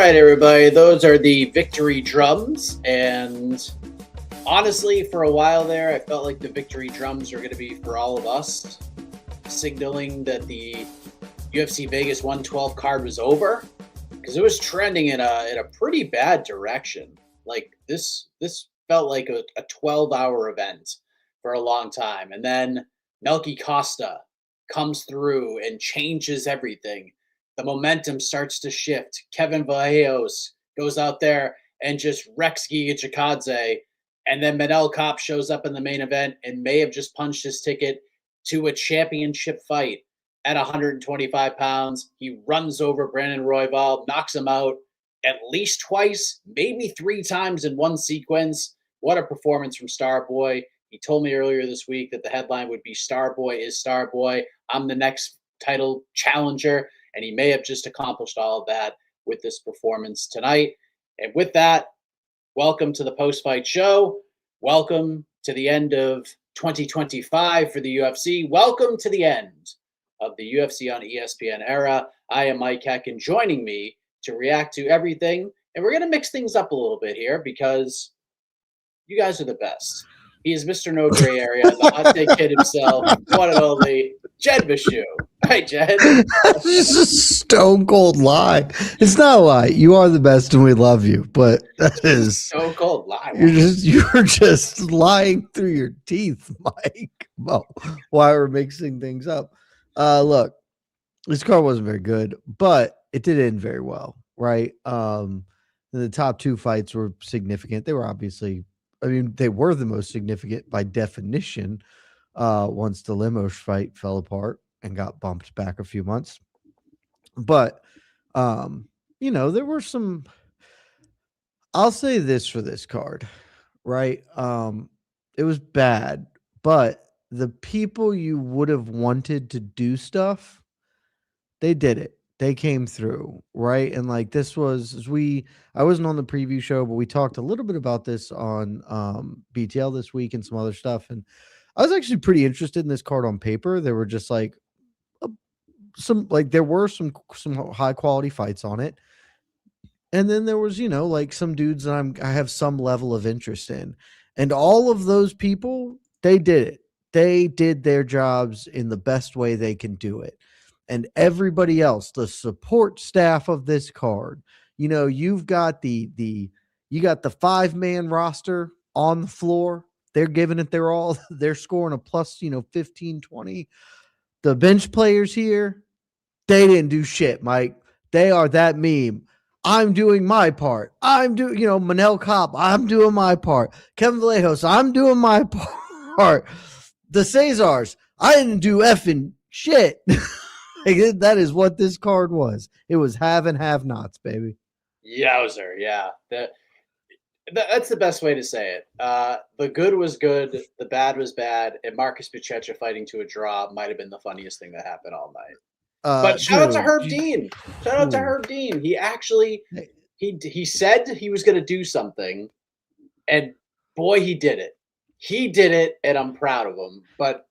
right, everybody, those are the victory drums. And honestly, for a while there, I felt like the victory drums were going to be for all of us, signaling that the UFC Vegas 112 card was over, because it was trending in a pretty bad direction. Like this felt like a 12-hour event for a long time. And then Melky Costa comes through and changes everything. The momentum starts to shift. Kevin Vallejos goes out there and just wrecks Giga Chikadze. And then Manel Kape shows up in the main event and may have just punched his ticket to a championship fight at 125 pounds. He runs over Brandon Royval, knocks him out at least twice, maybe 3 times in one sequence. What a performance from Starboy. He told me earlier this week that the headline would be Starboy is Starboy. I'm the next title challenger. And he may have just accomplished all of that with this performance tonight. And with that, welcome to the post-fight show. Welcome to the end of 2025 for the UFC. Welcome to the end of the UFC on ESPN era. I am Mike Heck, and joining me to react to everything. And we're going to mix things up a little bit here because you guys are the best. He is Mr. No Gray Area, the hot take kid himself, one and only, Jed Meshew. Hi, Jed. That's just a stone cold lie. It's not a lie. You are the best and we love you, but that is stone cold lie. You're just lying through your teeth, Mike. Well, why we're mixing things up. Look, this card wasn't very good, but it did end very well, right? The top 2 fights were significant. They were obviously, they were the most significant by definition once the Lemos fight fell apart and got bumped back a few months. But, there were some, I'll say this for this card, right? It was bad, but the people you would have wanted to do stuff, they did it. They came through, right? And like this was, I wasn't on the preview show, but we talked a little bit about this on BTL this week and some other stuff. And I was actually pretty interested in this card on paper. There were just like, there were some high quality fights on it, and then there was like some dudes that I have some level of interest in, and all of those people, they did it. They did their jobs in the best way they can do it, and everybody else, the support staff of this card, you've got the 5-man roster on the floor. They're giving it their all. They're scoring a plus 15, 20. The bench players here, they didn't do shit, Mike. They are that meme. I'm doing my part. I'm doing, Manel Kape, I'm doing my part. Kevin Vallejos, I'm doing my part. The Cesars, I didn't do effing shit. That is what this card was. It was have and have nots, baby. Yowzer, yeah. That's the best way to say it. The good was good, the bad was bad, and Marcus Buchecha fighting to a draw might have been the funniest thing that happened all night. But shout out to Herb Dean. Shout out to Herb Dean. He actually he said he was going to do something, and boy, he did it. He did it, and I'm proud of him. But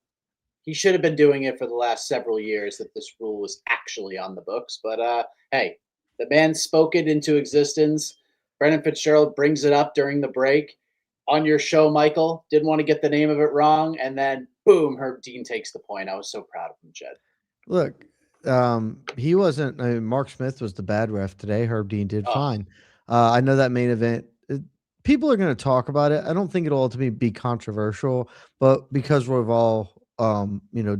he should have been doing it for the last several years that this rule was actually on the books. But hey, the man spoke it into existence. Brendan Fitzgerald brings it up during the break on your show, Michael. Didn't want to get the name of it wrong, and then boom, Herb Dean takes the point. I was so proud of him, Jed. Look, he wasn't. Mark Smith was the bad ref today. Herb Dean did fine. I know that main event. People are going to talk about it. I don't think it'll ultimately be controversial, but because Royval,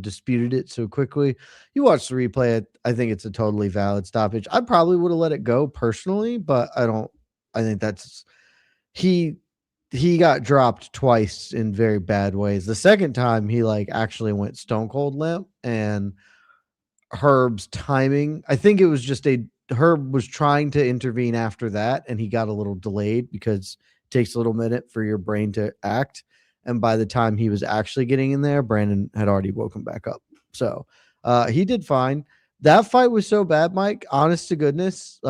disputed it so quickly, you watch the replay. I think it's a totally valid stoppage. I probably would have let it go personally, but I don't. I think that's he got dropped twice in very bad ways. The second time he actually went stone cold limp, and Herb's timing, I think it was just Herb was trying to intervene after that, and he got a little delayed because it takes a little minute for your brain to act. And by the time he was actually getting in there, Brandon had already woken back up. So he did fine. That fight was so bad, Mike, honest to goodness.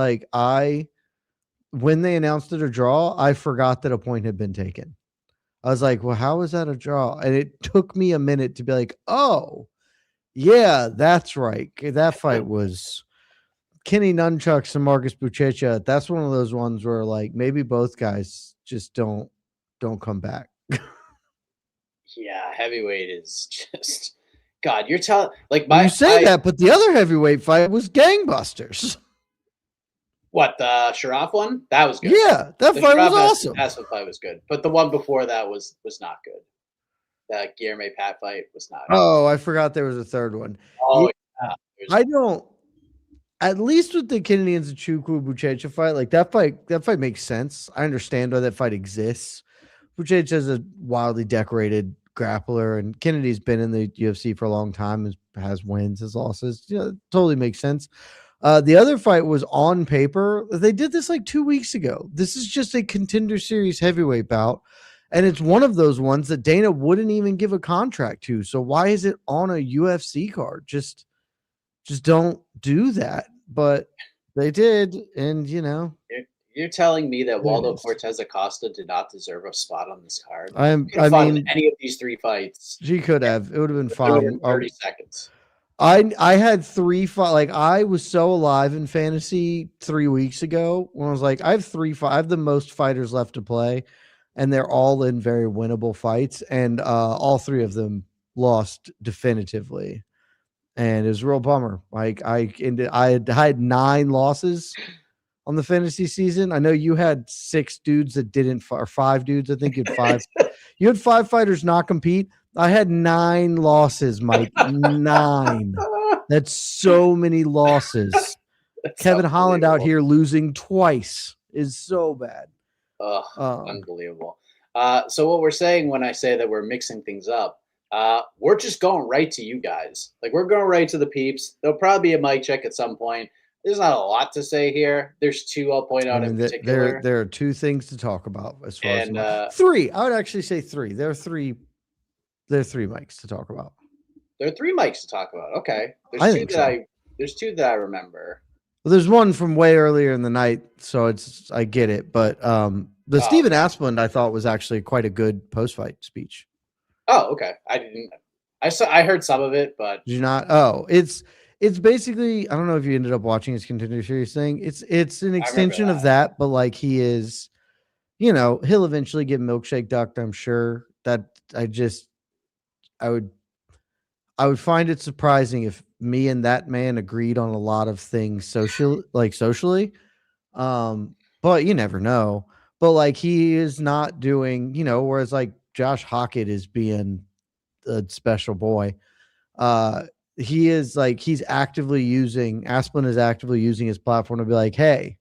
When they announced it a draw, I forgot that a point had been taken. I was like, well, how is that a draw? And it took me a minute to be like, oh, yeah, that's right. That fight was Kenny Nunchucks and Marcus Buchecha, that's one of those ones where like maybe both guys just don't come back. Yeah, heavyweight is just God. You're telling like You say that, but the other heavyweight fight was gangbusters. What, the Sharaf one? That was good. Yeah, that fight was awesome. That fight was good, but the one before that was not good. That Guillermo Pat fight was not. Oh, I forgot there was a third one. Oh, yeah. I don't. At least with the Kennedy and Nzechukwu Buchecha fight, like that fight makes sense. I understand why that fight exists. Buchecha is a wildly decorated grappler, and Kennedy's been in the UFC for a long time, has wins, has losses. Yeah, it totally makes sense. The other fight was on paper. They did this like 2 weeks ago. This is just a Contender Series heavyweight bout, and it's one of those ones that Dana wouldn't even give a contract to. So why is it on a UFC card? Just don't do that. But they did, and you're telling me that Waldo Cortez Acosta did not deserve a spot on this card? I mean, any of these 3 fights, she could have. It would have been fine. 30 seconds. I had 3 fights. Like I was so alive in fantasy 3 weeks ago when I was like, I have 3 fights. I have the most fighters left to play, and they're all in very winnable fights, and all 3 of them lost definitively, and it was a real bummer. Like I had 9 losses on the fantasy season. I know you had 6 dudes that didn't, or 5 dudes. I think you had 5. You had 5 fighters not compete. I had 9 losses, Mike. 9. That's so many losses. Kevin Holland out here losing twice is so bad. Unbelievable. So what we're saying when I say that we're mixing things up, we're just going right to you guys. Like we're going right to the peeps. There'll probably be a mic check at some point. There's not a lot to say here. There's 2 I'll point out in particular. There are 2 things to talk about as far as 3. I would actually say 3. There are 3 mics to talk about. There are 3 mics to talk about. Okay. There's 2 that I remember. Well, there's one from way earlier in the night, so I get it. But the Stephen Asplund I thought was actually quite a good post-fight speech. Oh, okay. I heard some of it, but did you not? Oh, it's basically, I don't know if you ended up watching his Contender Series thing. It's an extension of that, but like he is, he'll eventually get milkshake ducked, I'm sure. That I would find it surprising if me and that man agreed on a lot of things socially. But you never know. But like he is not doing, whereas like Josh Hockett is being a special boy. He is like, Asplund is actively using his platform to be like, hey,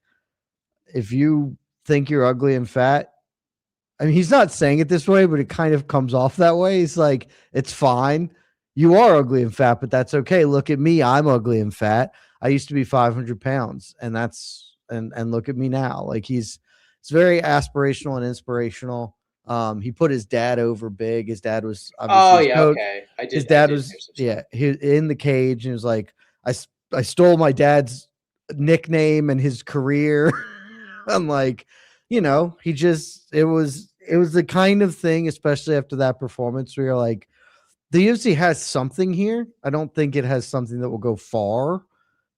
if you think you're ugly and fat, I mean, he's not saying it this way, but it kind of comes off that way. He's like, it's fine. You are ugly and fat, but that's okay. Look at me. I'm ugly and fat. I used to be 500 pounds and and look at me now. Like it's very aspirational and inspirational. He put his dad over big. His dad was obviously okay. His dad was he in the cage and was like, I stole my dad's nickname and his career. I'm like, he just it was the kind of thing, especially after that performance, where you're like, the UFC has something here. I don't think it has something that will go far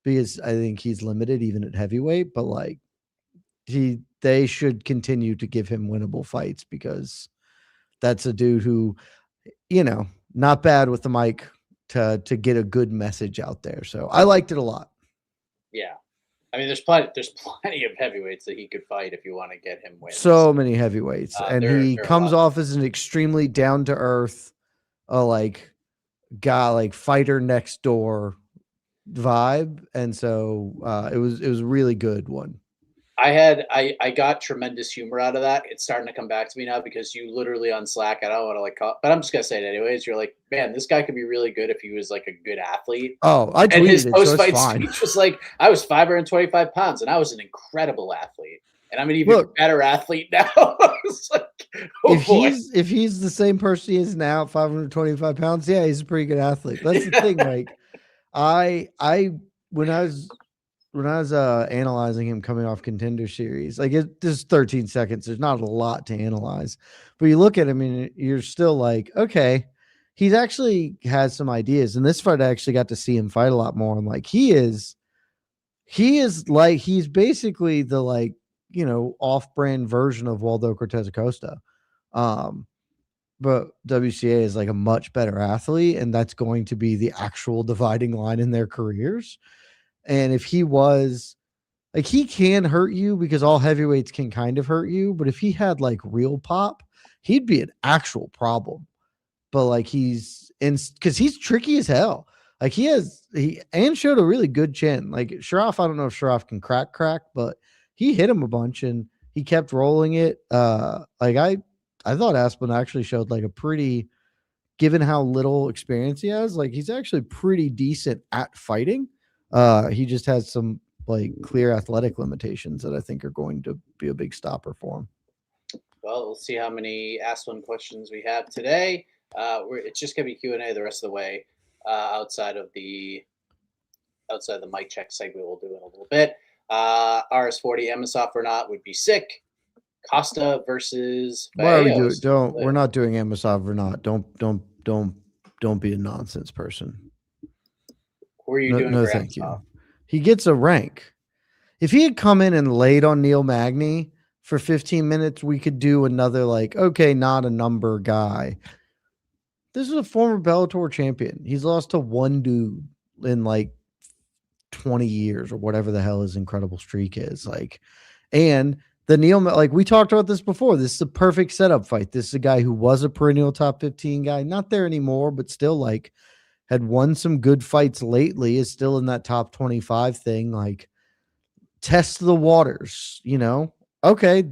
because I think he's limited even at heavyweight, but like they should continue to give him winnable fights because that's a dude who, not bad with the mic to get a good message out there. So I liked it a lot. Yeah. I mean, there's plenty of heavyweights that he could fight if you want to get him wins. So many heavyweights. And he comes off as an extremely down to earth, guy, like fighter next door vibe. And so it was a really good one. I got tremendous humor out of that. It's starting to come back to me now because you literally on Slack, I don't want to but I'm just gonna say it anyways. You're like, man, this guy could be really good if he was like a good athlete. Oh, I tweeted and his post-fight speech was like, I was 525 pounds and I was an incredible athlete, and I'm an even better athlete now. If he's the same person he is now, 525 pounds, yeah, he's a pretty good athlete. That's the thing. Like, when I was analyzing him coming off Contender Series, like there's 13 seconds. There's not a lot to analyze, but you look at him and you're still like, okay, he's actually has some ideas. And this fight, I actually got to see him fight a lot more. And like, he's he's basically the off-brand version of Waldo Cortez Acosta. But WCA is like a much better athlete, and that's going to be the actual dividing line in their careers. And if he was like, he can hurt you because all heavyweights can kind of hurt you, but if he had like real pop, he'd be an actual problem. But like he's in because he's tricky as hell. Like he showed a really good chin. Like Sharaf, I don't know if Sharaf can crack, but he hit him a bunch and he kept rolling it. I thought Aspen actually showed like a pretty, given how little experience he has, like he's actually pretty decent at fighting. He just has some like clear athletic limitations that I think are going to be a big stopper for him. Well, we'll see how many Aspen questions we have today. It's just gonna be Q&A the rest of the way. Outside the mic check segment, we'll do in a little bit. RS40 Emisov or not would be sick. Costa versus Why are we Baellos. we're not doing Emisov or not. Don't be a nonsense person. Who are you doing no for thank Emisov? you. He gets a rank. If he had come in and laid on Neil Magny for 15 minutes, we could do another like, okay, not a number guy. This is a former Bellator champion. He's lost to one dude in like 20 years or whatever the hell his incredible streak is. Like, and the Neil, like we talked about this before, this is a perfect setup fight. This is a guy who was a perennial top 15 guy, not there anymore, but still like had won some good fights lately, is still in that top 25 thing. Like, test the waters, Okay,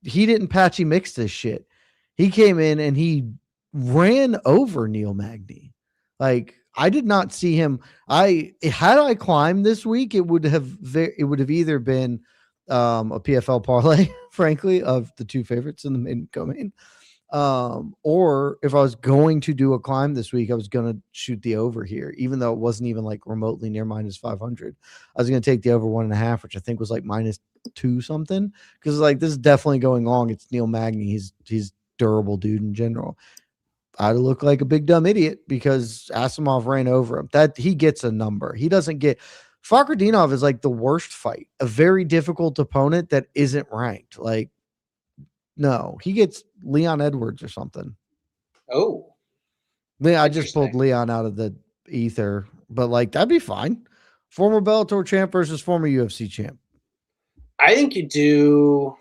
he didn't patchy mix this shit. He came in and he ran over Neil Magny. Like, I did not see him. Had I climbed this week, it would have either been a PFL parlay, frankly, of the two favorites in the main co-main. Or if I was going to do a climb this week, I was going to shoot the over here, even though it wasn't even like remotely near minus 500. I was going to take the over 1.5, which I think was like minus 2 something. Cause like, this is definitely going long. It's Neil Magny. He's durable dude in general. I'd look like a big dumb idiot because Asimov ran over him. That he gets a number. He doesn't get Fakhretdinov is like the worst fight, a very difficult opponent that isn't ranked. Like, no, he gets Leon Edwards or something. Oh, I just pulled Leon out of the ether, but like that'd be fine. Former Bellator champ versus former UFC champ. I think you do.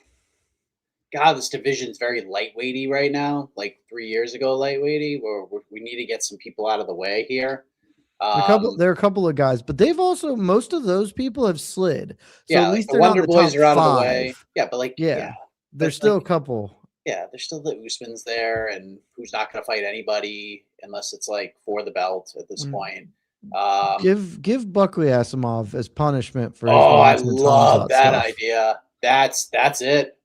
God, this division's very lightweighty right now. Like 3 years ago, lightweighty. Where we need to get some people out of the way here. There are a couple of guys, but they've also, most of those people have slid. So yeah, at least like the Wonder Boys are out of the way. Five. Yeah, but like there's still a couple. Yeah, there's still the Usmans there, and who's not going to fight anybody unless it's like for the belt at this point. Give Buckley Asimov as punishment for. I love that idea. That's it.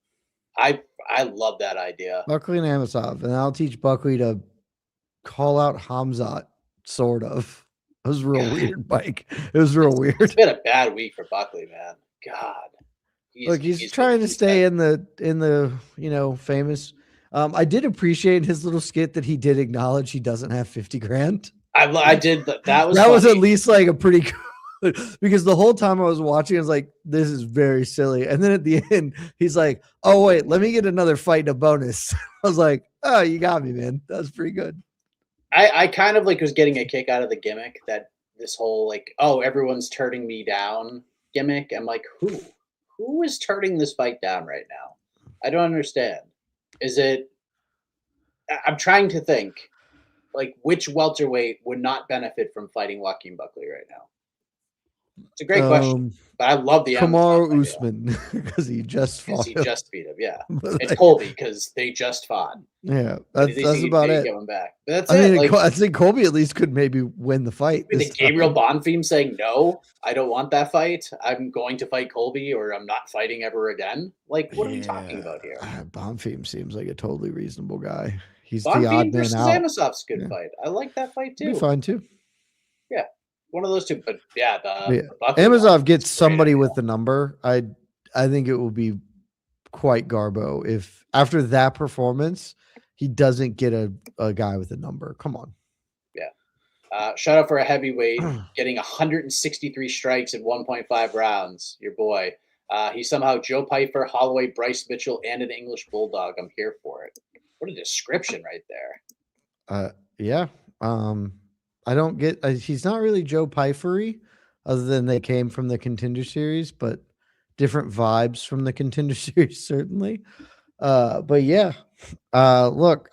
I love that idea. Buckley and Asimov, and I'll teach Buckley to call out Hamzat. Sort of. It was real weird, Mike. It was real weird. It's been a bad week for Buckley, man. God. He's trying to stay in the famous. I did appreciate his little skit that he did acknowledge he doesn't have 50 grand. I did that was that was at least like a pretty good, because the whole time I was watching, I was like, this is very silly. And then at the end, he's like, oh wait, let me get another fight and a bonus. I was like, oh, you got me, man. That was pretty good. I kind of like was getting a kick out of the gimmick that this whole like, oh, everyone's turning me down gimmick. I'm like, who is turning this fight down right now? I don't understand. I'm trying to think like which welterweight would not benefit from fighting Joaquin Buckley right now? It's a great question, but I love the Kamaru Usman because he just fought him. He just beat him, yeah. And Colby because they just fought. Yeah, that's about it. Get him back. But that's it. Like, I think Colby at least could maybe win the fight. Gabriel Bonfim saying no, I don't want that fight. I'm going to fight Colby, or I'm not fighting ever again. Like, what are we talking about here? Bonfim seems like a totally reasonable guy. He's Bonfim the odd man out. Amasov's good fight. I like that fight too. Be fine too. Yeah. One of those two, but Amazov gets somebody with the number. I think it will be quite garbo if after that performance he doesn't get a guy with a number. Come on. Yeah. Shout out for a heavyweight getting 163 strikes in 1.5 rounds. Your boy. He's somehow Joe Pyfer, Holloway, Bryce Mitchell, and an English Bulldog. I'm here for it. What a description right there. Yeah. I don't get. He's not really Joe Pyfery, other than they came from the Contender Series, but different vibes from the Contender Series certainly. But yeah. Look,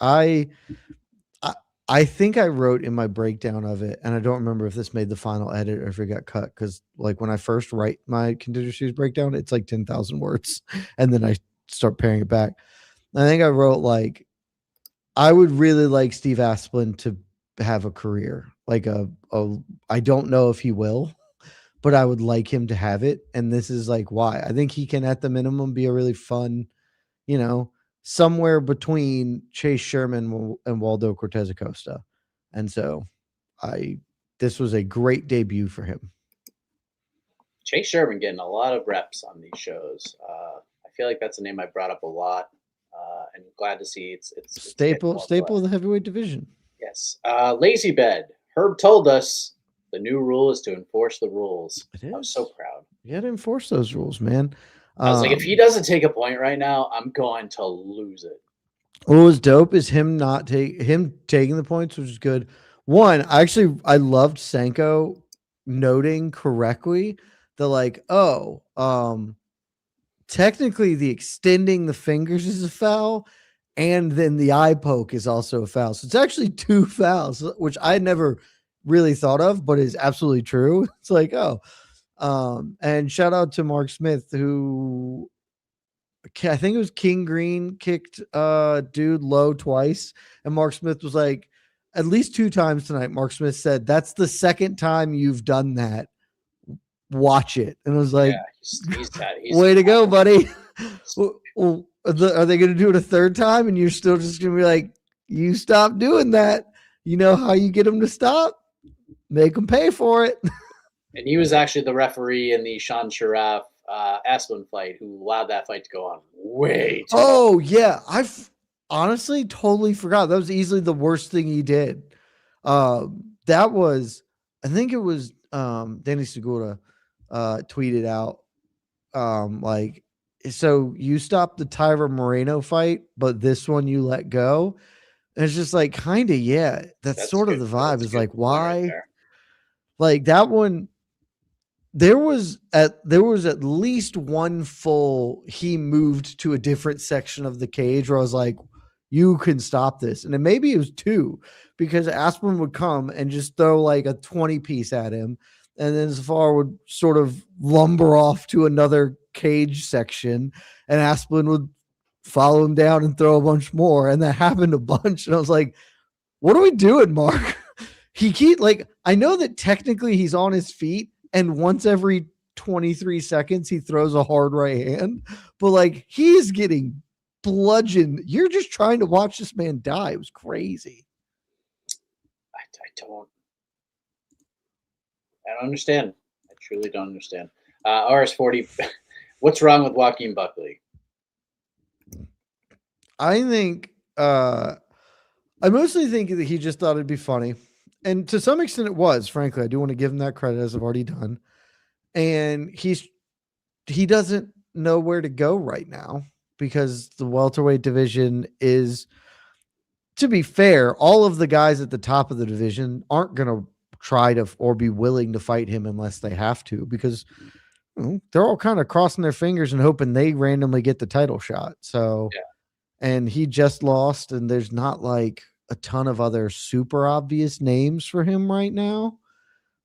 I think I wrote in my breakdown of it, and I don't remember if this made the final edit or if it got cut, because like when I first write my Contender Series breakdown, it's like 10,000 words, and then I start paring it back. I think I wrote like, I would really like Steve Asplin to have a career, like I don't know if he will, but I would like him to have it, and this is like why. I think he can at the minimum be a really fun, you know, somewhere between Chase Sherman and Waldo Cortez Acosta. And so this was a great debut for him. Chase Sherman getting a lot of reps on these shows. I feel like that's a name I brought up a lot, and glad to see it's staple of the heavyweight division. Yes. Lazy Bed. Herb told us the new rule is to enforce the rules. I was so proud. You got to enforce those rules, man. I was like, if he doesn't take a point right now, I'm going to lose it. What was dope is him taking the points, which is good. One, I loved Sanko noting correctly the like, technically the extending the fingers is a foul, and then the eye poke is also a foul. So it's actually 2 fouls, which I never really thought of, but is absolutely true. It's like, and shout out to Mark Smith, who I think it was King Green kicked dude low twice, and Mark Smith was like, at least 2 times tonight. Mark Smith said, "That's the second time you've done that. Watch it." And I was like, he's way to go, buddy. Are they going to do it a 3rd time? And you're still just going to be like, you stop doing that. You know how you get them to stop? Make them pay for it. And he was actually the referee in the Sean Sharaf Asplin fight who allowed that fight to go on way too long. Yeah. I've honestly totally forgot. That was easily the worst thing he did. That was, I think it was Danny Segura tweeted out like, so you stopped the Tyra Moreno fight, but this one you let go. And it's just like, kind of, yeah. That's sort of the vibe. Is like, why? Right, like that one, there was at least one full, he moved to a different section of the cage where I was like, you can stop this. And then maybe it was 2, because Asplin would come and just throw like a 20 piece at him, and then Zafar would sort of lumber off to another cage section, and Asplin would follow him down and throw a bunch more. And that happened a bunch. And I was like, what are we doing, Mark? I know that technically he's on his feet, and once every 23 seconds he throws a hard right hand, but like, he's getting bludgeoned. You're just trying to watch this man die. It was crazy. I don't understand. I truly don't understand. RS40, what's wrong with Joaquin Buckley? I think I mostly think that he just thought it'd be funny. And to some extent it was, frankly. I do want to give him that credit, as I've already done. And he doesn't know where to go right now, because the welterweight division is, to be fair, all of the guys at the top of the division aren't going to try to or be willing to fight him unless they have to, because they're all kind of crossing their fingers and hoping they randomly get the title shot. So, yeah. And he just lost, and there's not like a ton of other super obvious names for him right now,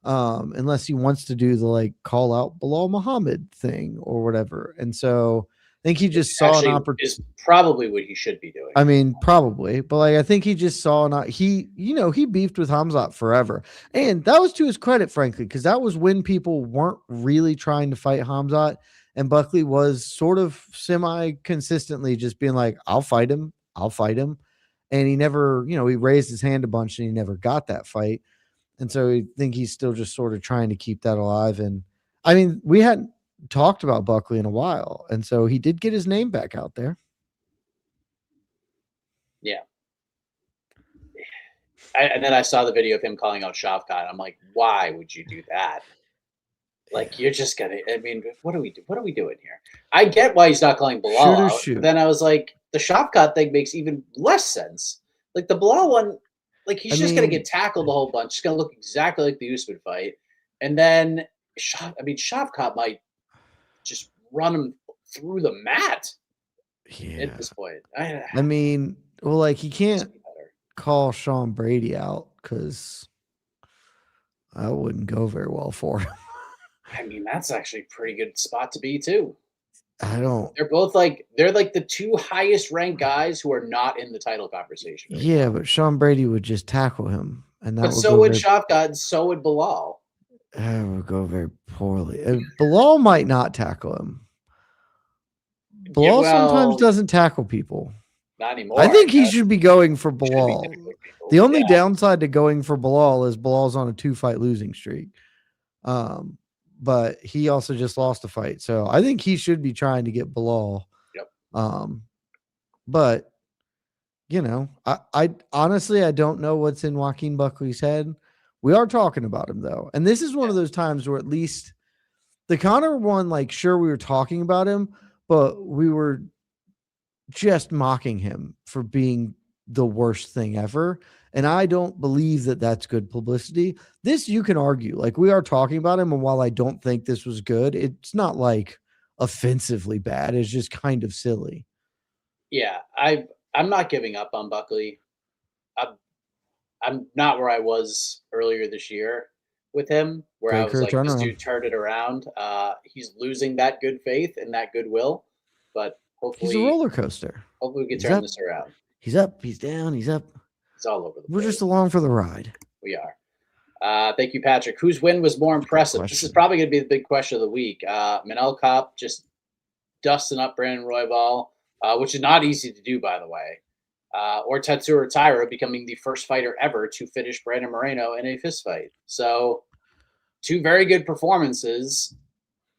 unless he wants to do the like call out Bilal Muhammad thing or whatever. And so I think he just saw an opportunity. Is probably what he should be doing. I mean, probably, but like, I think he just saw he beefed with Hamzat forever, and that was to his credit, frankly, because that was when people weren't really trying to fight Hamzat, and Buckley was sort of semi-consistently just being like, I'll fight him. And he never, he raised his hand a bunch and he never got that fight. And so I think he's still just sort of trying to keep that alive. And I mean, we hadn't talked about Buckley in a while, and so he did get his name back out there. Yeah. And then I saw the video of him calling out Shavkat. I'm like, why would you do that? Like, Yeah. you're just gonna. I mean, what are we do? What are we doing here? I get why he's not calling Bilal Shoot or out, but shoot. then I was like, the Shavkat thing makes even less sense. Like the Bilal one, like I he's just gonna mean, get tackled a whole bunch. It's gonna look exactly like the Usman fight, and then Shavkat might just run him through the mat at yeah. this point. I mean, well, like he Just can't be better. call Sean Brady out because that wouldn't go very well for him. I mean, that's actually a pretty good spot to be too. I don't. They're like the two highest ranked guys who are not in the title conversation right Yeah, now. but Sean Brady would just tackle him, and But so would Shavkat, and so would Bilal. that would go very poorly. Bilal might not tackle him. Yeah, Bilal sometimes well, doesn't tackle people. not anymore, I I think he guess. should be going for He should be Bilal. tackling people. The only Yeah, downside to going for Bilal is Bilal's on a 2-fight losing streak. But he also just lost a fight. So I think he should be trying to get Bilal. yep. But I honestly I don't know what's in Joaquin Buckley's head. We are talking about him though. And this is one of those times where at least the Conor one, like sure we were talking about him, but we were just mocking him for being the worst thing ever. And I don't believe that that's good publicity. This you can argue. Like we are talking about him, and while I don't think this was good, it's not like offensively bad. It's just kind of silly. Yeah, I'm not giving up on Buckley. I'm I'm not where I was earlier this year with him, where I Great was career like, this turnaround. dude turned it around. He's losing that good faith and that goodwill, but He's a roller coaster. hopefully we can He's turn up, this around. he's up, he's down, he's up. It's all over the We're just place. along for the ride. We are. Thank you, Patrick. Whose win was more impressive? This is question. probably going to be the big question of the week. Manel Kape just dusting up Brandon Royval, which is not easy to do, by the way. Or Tatsuro Taira becoming the first fighter ever to finish Brandon Moreno in a fist fight. So, two very good performances.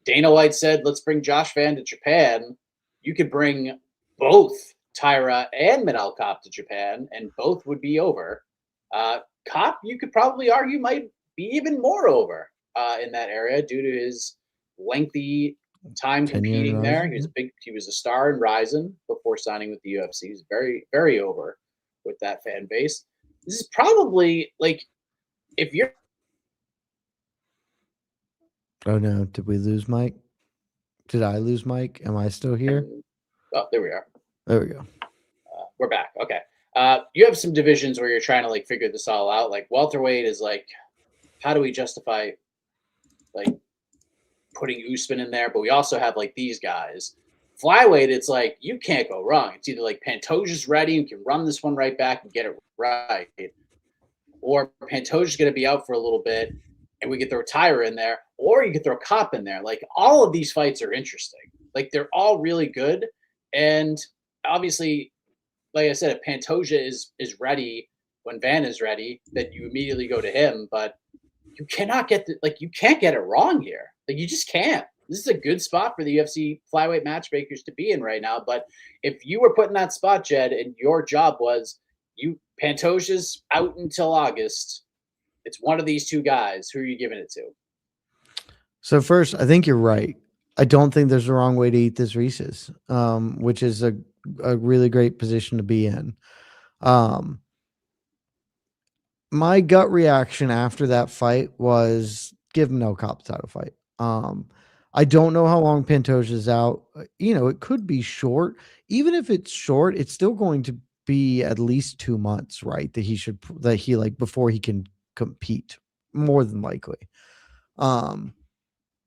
Dana White said, let's bring Josh Van to Japan. You could bring both Taira and Manel Kape to Japan, and both would be over. Kape, you could probably argue, might be even more over in that area due to his lengthy time competing there. He was a star in Ryzen before signing with the UFC. He's very, very over with that fan base. This is probably like if you're. Oh no, did we lose Mike? Did I lose Mike? Am I still here? Oh, there we are. There we go. We're back. Okay. You have some divisions where you're trying to like figure this all out. Like welterweight is like, how do we justify like putting Usman in there? But we also have like these guys. Flyweight, it's like you can't go wrong. It's either like Pantoja's ready, you can run this one right back and get it right, or Pantoja's going to be out for a little bit, and we could throw Taira in there, or you could throw Kape in there. Like all of these fights are interesting. Like they're all really good, and obviously, like I said, if Pantoja is ready when Van is ready, then you immediately go to him. But you cannot get you can't get it wrong here. Like you just can't. This is a good spot for the UFC flyweight matchmakers to be in right now. But if you were put in that spot, Jed, and your job was Pantoja's out until August, it's one of these two guys. Who are you giving it to? So first, I think you're right. I don't think there's a wrong way to eat this Reese's, which is a really great position to be in. My gut reaction after that fight was give Manel Kape the title fight. I don't know how long Pantoja's out. It could be short. Even if it's short, it's still going to be at least 2 months, right? Before he can compete, more than likely. And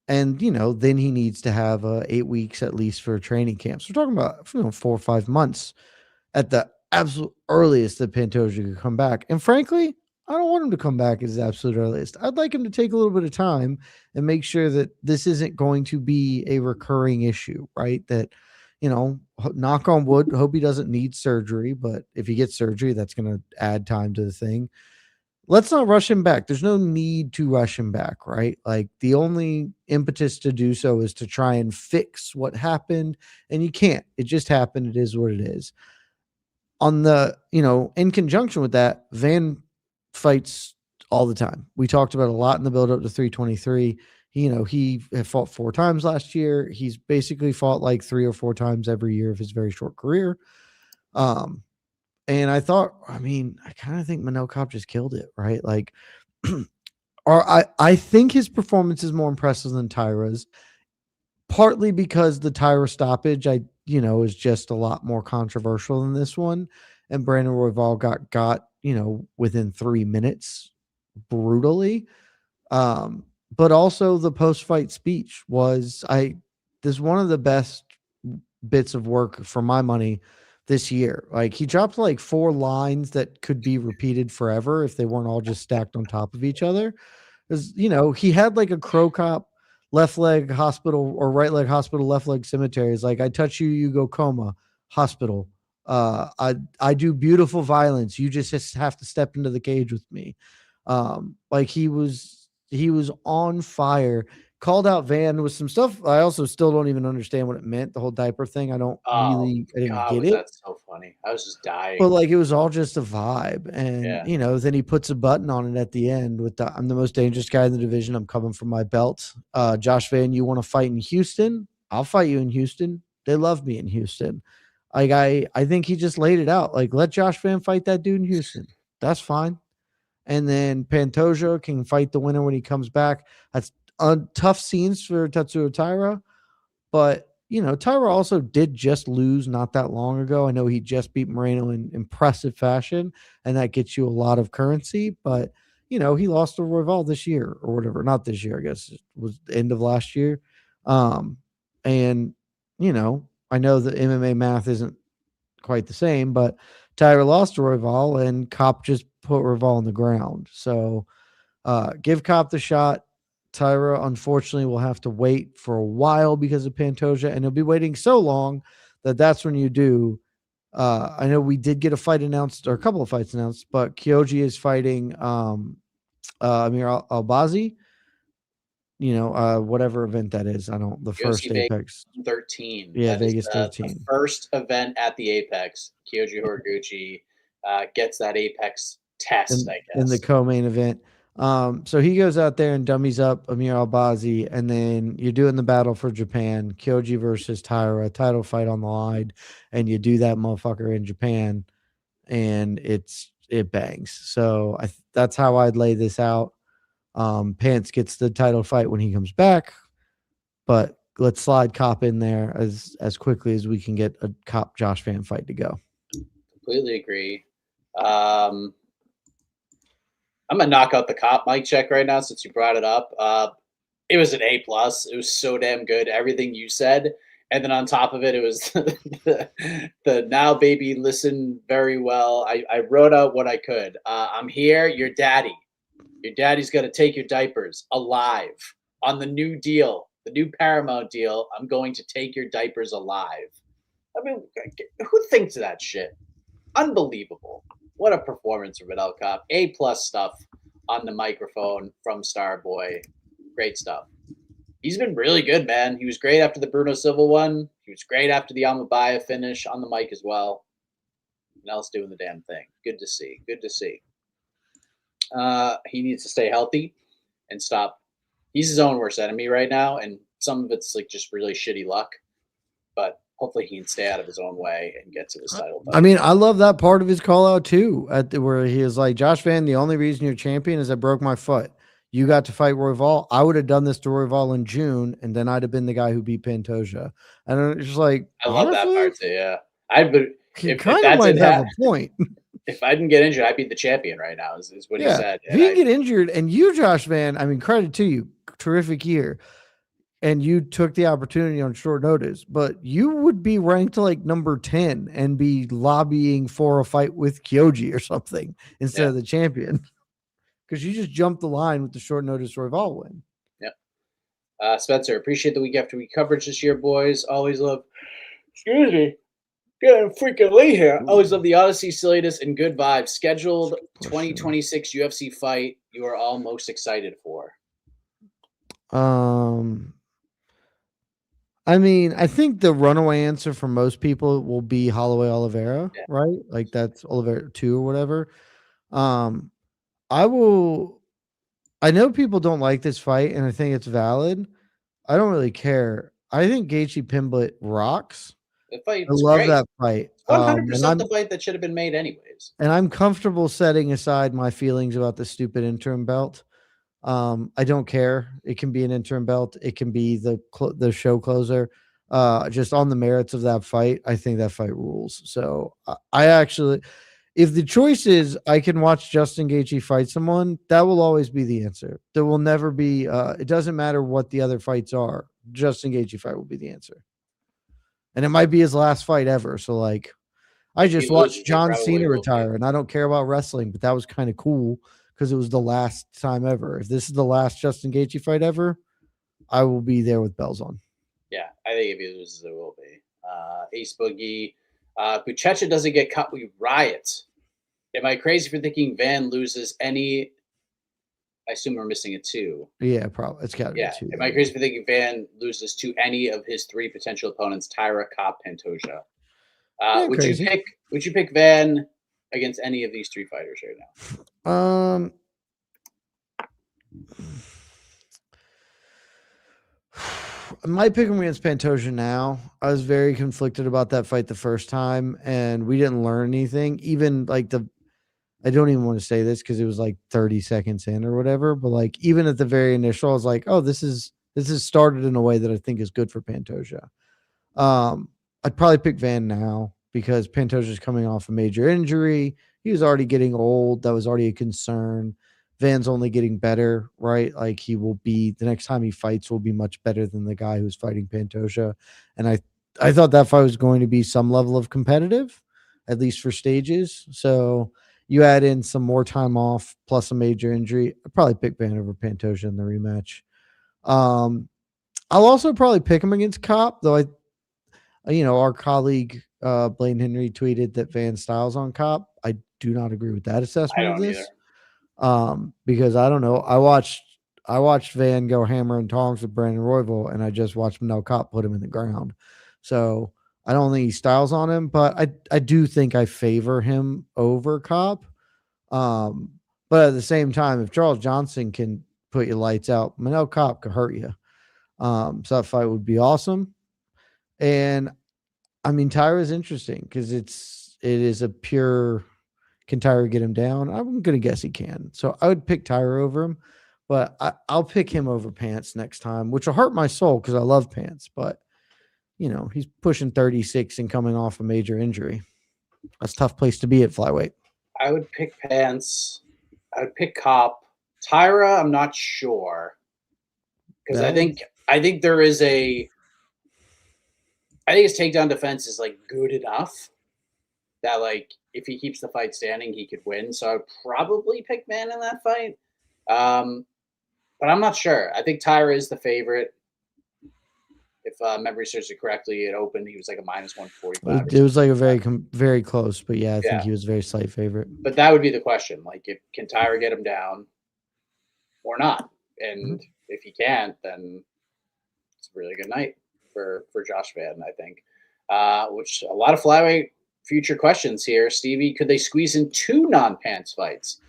then he needs to have 8 weeks at least for training camps. We're talking about 4 or 5 months at the absolute earliest that Pantoja could come back. And frankly, I don't want him to come back at his absolute earliest. I'd like him to take a little bit of time and make sure that this isn't going to be a recurring issue, right? That, knock on wood, hope he doesn't need surgery, but if he gets surgery, that's going to add time to the thing. Let's not rush him back. There's no need to rush him back, right? Like the only impetus to do so is to try and fix what happened, and you can't. It just happened. It is what it is. In conjunction with that, Van fights all the time. We talked about a lot in the build up to 323. He had fought 4 times last year. He's basically fought like 3 or 4 times every year of his very short career. And I thought, I kind of think Manel Kape just killed it, right? Like, I think his performance is more impressive than Tyra's, partly because the Tyra stoppage, is just a lot more controversial than this one. And Brandon Royval got within 3 minutes brutally. But also the post-fight speech was this one of the best bits of work for my money this year. Like, he dropped like 4 lines that could be repeated forever if they weren't all just stacked on top of each other. Because, he had like a Crow Cop left leg hospital or right leg hospital, left leg cemetery. It's like, I touch you, you go coma, hospital. I do beautiful violence. You just have to step into the cage with me. Like, he was on fire. Called out Van with some stuff. I also still don't even understand what it meant. The whole diaper thing. I didn't get was it. that so funny? I was just dying. But like, it was all just a vibe. And Yeah. then he puts a button on it at the end with I'm the most dangerous guy in the division. I'm coming for my belt. Josh Van, you want to fight in Houston? I'll fight you in Houston. They love me in Houston. Like, I think he just laid it out. Like, let Josh Van fight that dude in Houston. That's fine. And then Pantoja can fight the winner when he comes back. That's tough scenes for Tetsuo Taira. But, Tyra also did just lose not that long ago. I know he just beat Moreno in impressive fashion, and that gets you a lot of currency. But, he lost to Royval this year or whatever. Not this year, I guess it was the end of last year. And, I know the MMA math isn't quite the same, but Tyra lost to Royval, and Kape just put Royval on the ground. So give Kape the shot. Tyra, unfortunately, will have to wait for a while because of Pantoja, and he'll be waiting so long that's when you do. I know we did get a fight announced, or a couple of fights announced, but Kyoji is fighting Amir Albazi. Whatever event that is. I don't. The first UFC Vegas Apex 13. Yeah, That Vegas is 13. the first event at the Apex. Kyoji Horiguchi gets that Apex test, I guess. In the co-main event. So he goes out there and dummies up Amir Albazi, and then you're doing the battle for Japan, Kyoji versus Tyra, title fight on the line, and you do that motherfucker in Japan, and it bangs. So that's how I'd lay this out. Pants gets the title fight when he comes back, but let's slide Kape in there as quickly as we can get a Kape Josh Van fight to go. Completely agree. I'm gonna knock out the Kape mic check right now since you brought it up. It was an A+. It was so damn good. Everything you said, and then on top of it, it was the now baby listen very well. I wrote out what I could. I'm here, your daddy. Your daddy's gonna take your diapers alive on the new deal, the new Paramount deal. I'm going to take your diapers alive. I mean, who thinks of that shit? Unbelievable. What a performance from Manel Kape. A+ stuff on the microphone from Starboy. Great stuff. He's been really good, man. He was great after the Bruno Silva one. He was great after the Amabaya finish on the mic as well. Manel's doing the damn thing. Good to see. Good to see. He needs to stay healthy and stop. He's his own worst enemy right now, and some of it's like just really shitty luck. But hopefully he can stay out of his own way and get to this title fight. I mean, I love that part of his call out too, where he is like, Josh Van, the only reason you're champion is I broke my foot. You got to fight Royval. I would have done this to Royval in June, and then I'd have been the guy who beat Pantoja. And it's just like, I love that part too. Yeah, he kind of might have a point. If I didn't get injured, I'd be the champion right now. Is what he said. If you get injured, and you, Josh Van, I mean, credit to you, terrific year. And you took the opportunity on short notice, but you would be ranked like number 10 and be lobbying for a fight with Kyoji or something instead of the champion. Because you just jumped the line with the short notice Royval win. Yeah. Spencer, appreciate the week after week coverage this year, boys. Always love, excuse me, getting freaking late here. Always love the Odyssey, silliness, and good vibes. Scheduled 2026 UFC fight you are all most excited for? I mean, I think the runaway answer for most people will be Holloway Oliveira, right? Like that's Oliveira 2 or whatever. I will. I know people don't like this fight, and I think it's valid. I don't really care. I think Gaethje Pimblett rocks. The I fight's love great. that fight. It's 100% And the fight that should have been made anyways. I'm comfortable setting aside my feelings about the stupid interim belt. I don't care. It can be an interim belt. It can be the show closer. Just on the merits of that fight, I think that fight rules. So I actually, if the choice is I can watch Justin Gaethje fight someone, that will always be the answer. There will never be. It doesn't matter what the other fights are. Justin Gaethje fight will be the answer, and it might be his last fight ever. So like, I If he just watched loses, it John probably Cena will be. retire, and I don't care about wrestling, but that was kind of cool because it was the last time ever. If this is the last Justin Gaethje fight ever, I will be there with bells on. Yeah, I think if he loses, it will be. Ace Boogie. Buchecha doesn't get cut, we riot. Am I crazy for thinking Van loses any? I assume we're missing a two. Yeah, probably. It's got to be Yeah. two. Am I crazy for thinking Van loses to any of his three potential opponents, Tyra, Kopp, Pantoja? Yeah, Would crazy. you pick Van against any of these three fighters right now? I might pick him against Pantoja now. I was very conflicted about that fight the first time, and we didn't learn anything. Even like I don't even want to say this because it was like 30 seconds in or whatever, but like even at the very initial, I was like, oh, this is started in a way that I think is good for Pantoja. I'd probably pick Van now because Pantoja's coming off a major injury. He was already getting old. That was already a concern. Van's only getting better, right? Like he will be the next time he fights will be much better than the guy who's fighting Pantoja. And I thought that fight was going to be some level of competitive, at least for stages. So you add in some more time off plus a major injury. I'd probably pick Van over Pantoja in the rematch. I'll also probably pick him against Kopp, though our colleague Blaine Henry tweeted that Van Styles on Kopp. I do not agree with that I assessment of don't either. this. Because I don't know. I watched Van go hammer and tongs with Brandon Royval, and I just watched Manel Kape put him in the ground. So I don't think he styles on him, but I do think I favor him over Kape. But at the same time, if Charles Johnson can put your lights out, Manel Kape could hurt you. So that fight would be awesome. And I mean, Tyra is interesting because it is a pure. Can Tyra get him down? I'm gonna guess he can. So I would pick Tyra over him, but I'll pick him over Pants next time, which will hurt my soul because I love Pants. But he's pushing 36 and coming off a major injury. That's a tough place to be at flyweight. I would pick Pants. I would pick Kopp. Tyra, I'm not sure because I think there is a. I think his takedown defense is like good enough that like if he keeps the fight standing, he could win. So I'd probably pick Man in that fight. But I'm not sure. I think Tyra is the favorite. If memory serves it correctly, it opened. He was like a minus 145. It was like a very close, but yeah, I think he was a very slight favorite. But that would be the question: like, can Tyra get him down or not? And if he can't, then it's a really good night for Josh Van, I think. Which a lot of flyweight future questions here. Stevie, could they squeeze in two non-pants fights?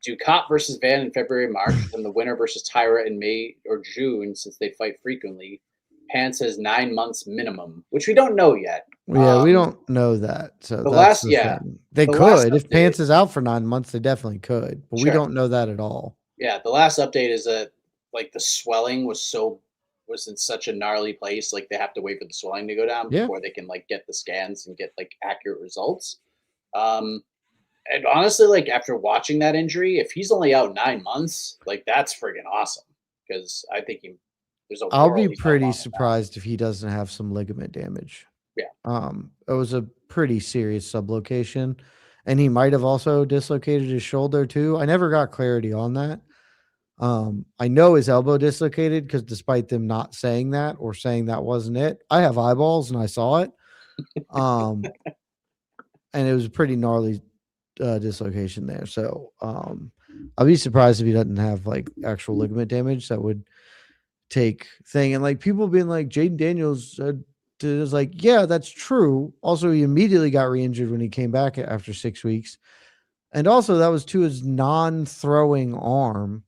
Do Kopp versus Van in February, March, and the winner versus Tyra in May or June, since they fight frequently? Pants has 9 months minimum, which we don't know yet. Yeah, we don't know that. So they could. If Pants is out for 9 months, they definitely could, but we don't know that at all. Yeah, the last update is that like the swelling was in such a gnarly place, like they have to wait for the swelling to go down before they can like get the scans and get like accurate results. And honestly, like after watching that injury, if he's only out 9 months, like that's friggin' awesome because I think I'll be pretty surprised if he doesn't have some ligament damage. Yeah. It was a pretty serious subluxation, and he might have also dislocated his shoulder too. I never got clarity on that. I know his elbow dislocated because despite them not saying that or saying that wasn't it, I have eyeballs and I saw it. And it was a pretty gnarly dislocation there. So I'll be surprised if he doesn't have like actual ligament damage that would take thing. And like people being like Jaden Daniels is like, yeah, that's true. Also, he immediately got re-injured when he came back after 6 weeks. And also that was to his non-throwing arm.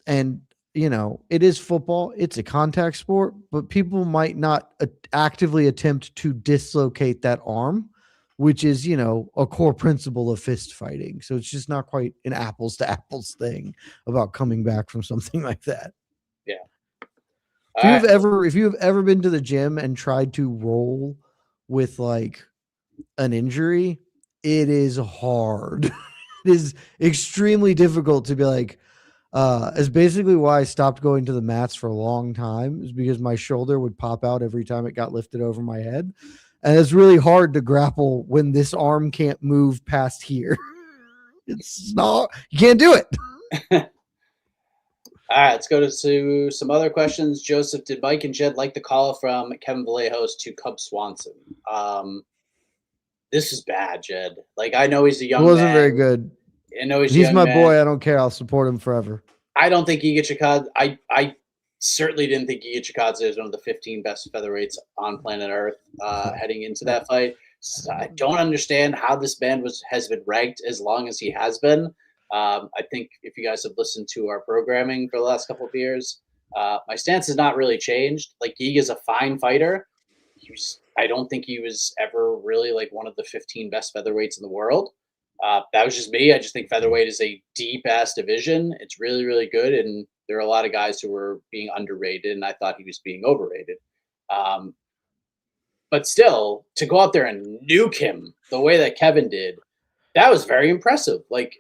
And, it is football. It's a contact sport, but people might not actively attempt to dislocate that arm, which is, a core principle of fist fighting. So it's just not quite an apples to apples thing about coming back from something like that. Yeah. If you have ever been to the gym and tried to roll with like an injury, it is hard. It is extremely difficult to be like, is basically why I stopped going to the mats for a long time, is because my shoulder would pop out every time it got lifted over my head. And it's really hard to grapple when this arm can't move past here. It's not, you can't do it. All right, let's go to some other questions. Joseph, did Mike and Jed like the call from Kevin Vallejos to Cub Swanson? This is bad, Jed. Like, I know he's a young man. It wasn't very good. I know he's my boy. I don't care. I'll support him forever. I don't think Giga Chikadze. I certainly didn't think Giga Chikadze is one of the 15 best featherweights on planet Earth heading into that fight. So I don't understand how this man has been ranked as long as he has been. I think if you guys have listened to our programming for the last couple of years, my stance has not really changed. Like, Giga's a fine fighter. I don't think he was ever really like one of the 15 best featherweights in the world. That was just me. I just think featherweight is a deep-ass division. It's really, really good, and there are a lot of guys who were being underrated, and I thought he was being overrated. But still, to go out there and nuke him the way that Kevin did, that was very impressive. Like,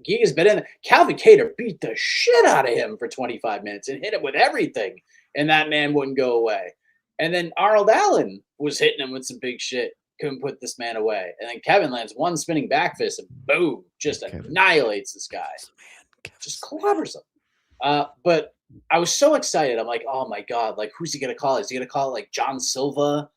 Giga's been in. Calvin Kattar beat the shit out of him for 25 minutes and hit him with everything, and that man wouldn't go away. And then Arnold Allen was hitting him with some big shit. Couldn't put this man away. And then Kevin lands one spinning back fist and boom, just annihilates this guy. Just clobbers him. But I was so excited. I'm like, oh my God, like, who's he going to call? Is he going to call like John Silva?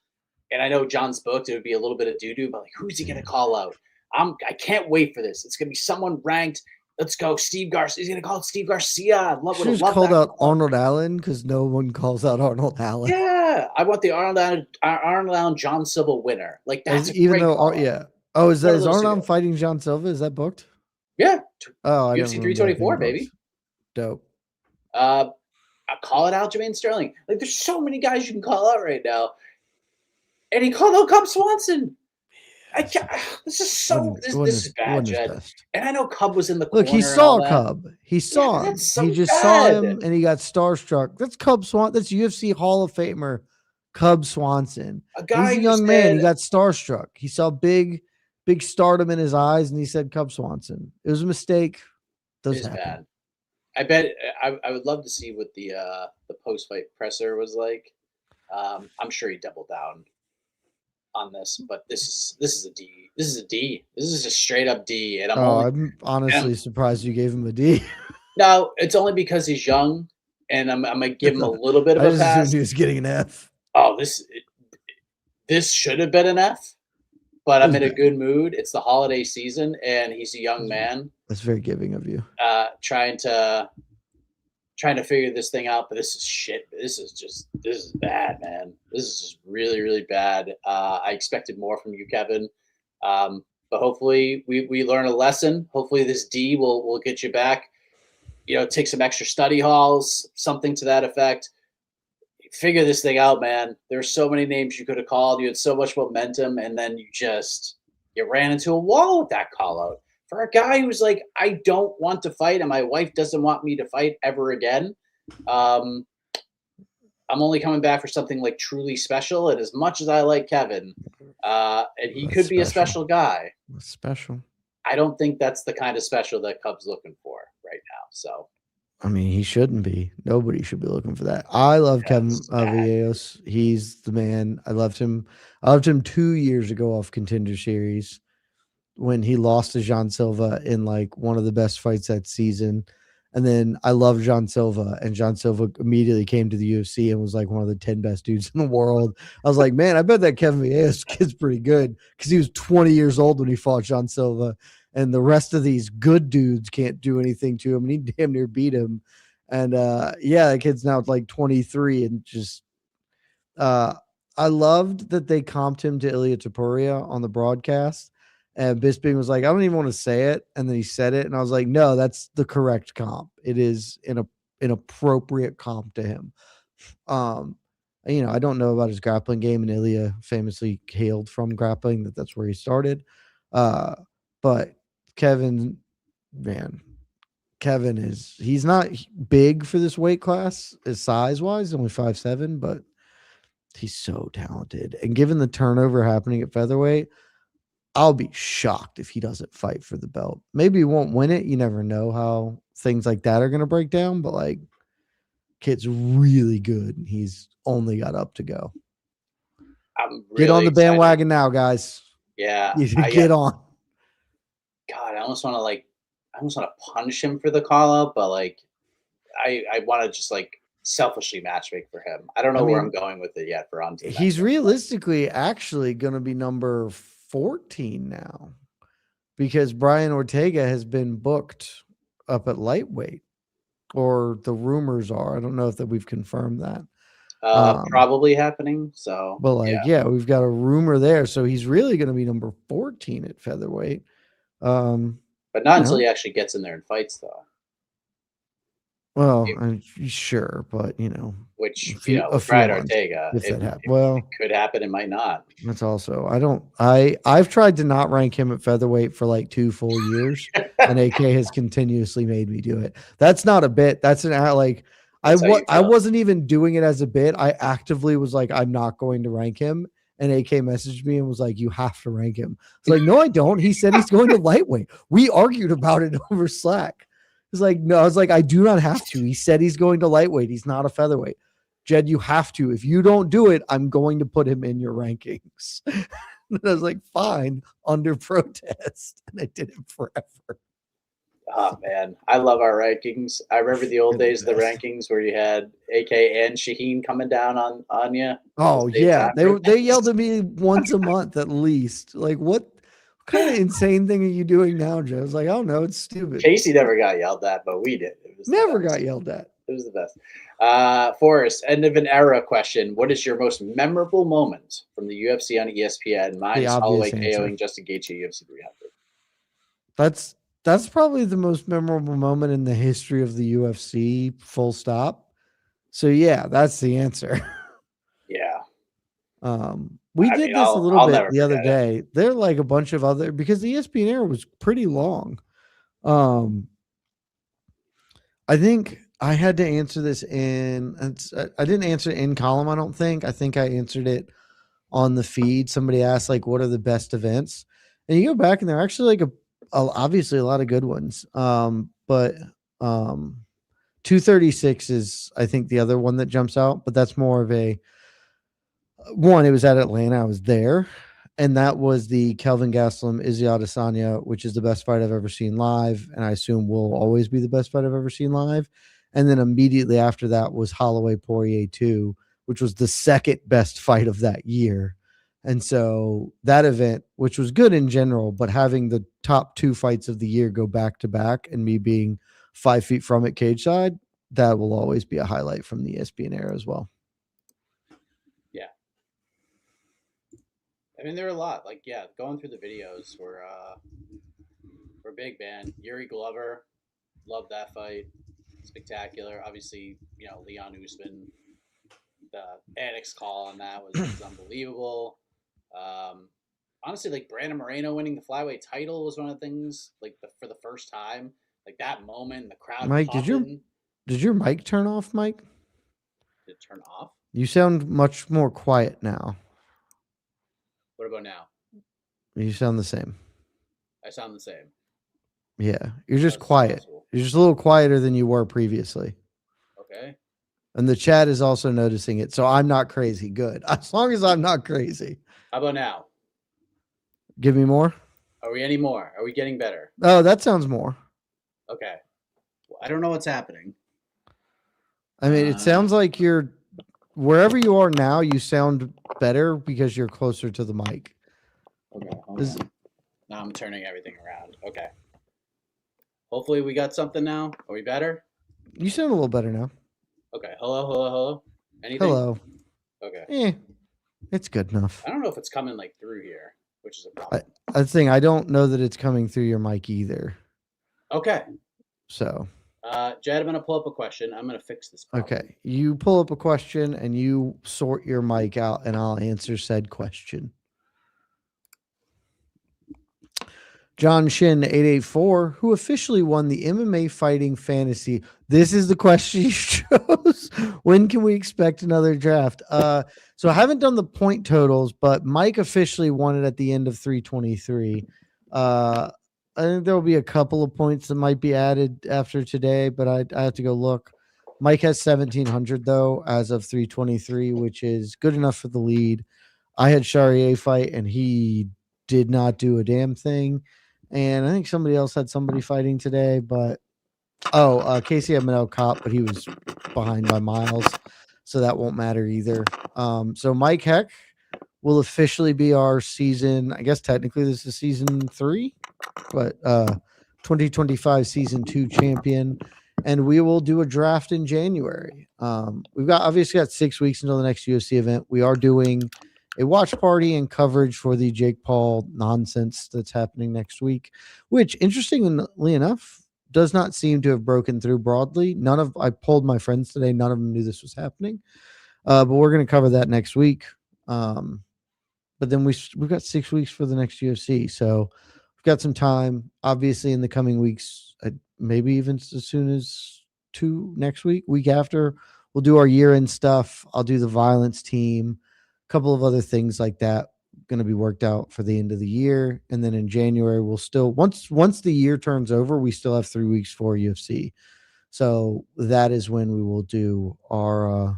And I know John's booked. It would be a little bit of doo-doo, but like, who's he going to call out? I can't wait for this. It's going to be someone ranked. Let's go. Steve Garcia. He's going to call it Steve Garcia. I love it. Just called out Arnold Allen because no one calls out Arnold Allen. Yeah. I want the Arnold Allen John Silva winner. Like, that's even though, yeah. Oh, is Arnold Allen fighting John Silva? Is that booked? Yeah. Oh, UFC 324, baby. Dope. I call it out Jermaine Sterling. Like, there's so many guys you can call out right now. And he called out Cub Swanson. This is bad, Jed. And I know Cub was in the corner. Look, he saw Cub. He saw him. He just saw him and he got starstruck. That's Cub Swanson. That's UFC Hall of Famer Cub Swanson. He's a young man. He got starstruck. He saw big stardom in his eyes and he said Cub Swanson. It was a mistake. It's bad. I bet I would love to see what the post-fight presser was like. I'm sure he doubled down on this, but this is a D. This is a D. This is a straight up D. And I'm honestly surprised you gave him a D. No, it's only because he's young, and I'm gonna give him a little bit of a pass. He was getting an F. Oh, this should have been an F, but I'm in a good mood. It's the holiday season, and he's a young man. That's very giving of you. Trying to figure this thing out, but this is shit. This is bad, man. This is just really, really bad. I expected more from you, Kevin. But hopefully we learn a lesson. Hopefully this D will get you back. Take some extra study halls, something to that effect. Figure this thing out, man. There's so many names you could have called. You had so much momentum, and then you ran into a wall with that call out. For a guy who's like, I don't want to fight, and my wife doesn't want me to fight ever again. I'm only coming back for something like truly special. And as much as I like Kevin, and he could be a special guy. Special. I don't think that's the kind of special that Cub's looking for right now. So, I mean, he shouldn't be. Nobody should be looking for that. I love Kevin Vallejos. He's the man. I loved him. 2 years ago off Contender Series, when he lost to John Silva in like one of the best fights that season. And then I love John Silva, and John Silva immediately came to the UFC and was like one of the 10 best dudes in the world. I was like, man, I bet that Kevin Vallejos kid's pretty good, because he was 20 years old when he fought John Silva, and the rest of these good dudes can't do anything to him, and he damn near beat him. And that kid's now like 23, and just I loved that they comped him to Ilia Topuria on the broadcast. And Bisping was like, I don't even want to say it. And then he said it. And I was like, no, that's the correct comp. It is an appropriate comp to him. I don't know about his grappling game, and Ilya famously hailed from grappling. That's where he started. But Kevin, man, he's not big for this weight class, size wise, only 5'7", but he's so talented. And given the turnover happening at featherweight, I'll be shocked if he doesn't fight for the belt. Maybe he won't win it. You never know how things like that are going to break down, but like, kid's really good, and he's only got up to go. I'm really get on the excited. bandwagon now, guys. Yeah, get on. God, I almost want to punish him for the call out, but like, I want to just like selfishly matchmake for him. I don't know where I'm going with it yet. For onto he's realistically actually going to be number 14 now, because Brian Ortega has been booked up at lightweight, or the rumors are. I don't know if that we've confirmed that. Probably happening. So, but like, yeah, we've got a rumor there. So he's really going to be number 14 at featherweight. But not until he actually gets in there and fights, though. Well, I'm sure, but which Brian Ortega, if that happens, it could happen. It might not. That's also I've tried to not rank him at featherweight for like 2 full years, and AK has continuously made me do it. That's not a bit. That's like I wasn't even doing it as a bit. I actively was like, I'm not going to rank him. And AK messaged me and was like, you have to rank him. It's like, no, I don't. He said he's going to lightweight. We argued about it over Slack. It's like, no, I was like, I do not have to. He said he's going to lightweight. He's not a featherweight. Jed, you have to. If you don't do it, I'm going to put him in your rankings. And I was like, fine, under protest. And I did it forever. Oh, man. I love our rankings. I remember the old days of the rankings where you had AK and Shaheen coming down on you. Oh, yeah. They yelled at me once a month at least. Like, what kind of insane thing are you doing now, Joe? I was like, I don't know. It's stupid. Casey never got yelled at, but we did. It was never got yelled at. It was the best. Forrest, end of an era question. What is your most memorable moment from the UFC on ESPN? Mine is Holloway KOing Justin Gaethje UFC 300. That's probably the most memorable moment in the history of the UFC, full stop. So yeah, that's the answer. Yeah. We did this a little bit the other day. There are like a bunch of other, because the ESPN era was pretty long. I think I had to answer this I didn't answer it in column, I don't think. I think I answered it on the feed. Somebody asked, like, what are the best events? And you go back and they're actually like obviously a lot of good ones. But 236 is, I think, the other one that jumps out, but that's more of a one. It was at Atlanta. I was there, and that was the Kelvin Gastelum Izzy Adesanya, which is the best fight I've ever seen live, and I assume will always be the best fight I've ever seen live. And then immediately after that was Holloway Poirier 2, which was the second best fight of that year. And so that event, which was good in general, but having the top 2 fights of the year go back to back and me being 5 feet from it cage side, that will always be a highlight from the ESPN era as well. Yeah. I mean, there are a lot. Like, yeah, going through the videos were big, man. Yuri Glover, loved that fight. Spectacular. Obviously, Leon Usman, the annex call on that was unbelievable. Honestly, like Brandon Moreno winning the flyweight title was one of the things, like for the first time, like that moment, the crowd. Mike, did your mic turn off, Mike? Did it turn off? You sound much more quiet now. What about now? You sound the same. I sound the same. Yeah, you're just quiet. Possible. You're just a little quieter than you were previously. Okay. And the chat is also noticing it. So I'm not crazy. Good. As long as I'm not crazy. How about now? Give me more. Are we any more? Are we getting better? Oh, that sounds more. Okay. Well, I don't know what's happening. I mean, it sounds like you're wherever you are now, you sound better because you're closer to the mic. Okay. Now I'm turning everything around. Okay. Hopefully we got something now. Are we better? You sound a little better now. Okay. Hello. Anything? Hello. Okay. It's good enough. I don't know if it's coming like through here. which is a problem. I think I don't know that it's coming through your mic either. Okay. So. Jed, I'm going to pull up a question. I'm going to fix this problem. Okay. You pull up a question and you sort your mic out, and I'll answer said question. John Shin 884, who officially won the MMA Fighting Fantasy. This is the question you chose. When can we expect another draft? So I haven't done the point totals, but Mike officially won it at the end of 323. I think there will be a couple of points that might be added after today, but I have to go look. Mike has 1,700 though as of 323, which is good enough for the lead. I had Charrier fight and he did not do a damn thing. And I think somebody else had somebody fighting today, but Casey had Manel Kape, but he was behind by miles, so that won't matter either. So Mike Heck will officially be our season. I guess technically this is season 3, but 2025 season 2 champion. And we will do a draft in January. We've obviously got 6 weeks until the next UFC event. We are doing a watch party and coverage for the Jake Paul nonsense that's happening next week, which, interestingly enough, does not seem to have broken through broadly. I polled my friends today. None of them knew this was happening. But we're going to cover that next week. But then we've got 6 weeks for the next UFC. So we've got some time, obviously, in the coming weeks, maybe even as soon as next week after, we'll do our year-end stuff. I'll do the violence team, couple of other things like that going to be worked out for the end of the year. And then in January, we'll still, once the year turns over, we still have 3 weeks for UFC. So that is when we will do our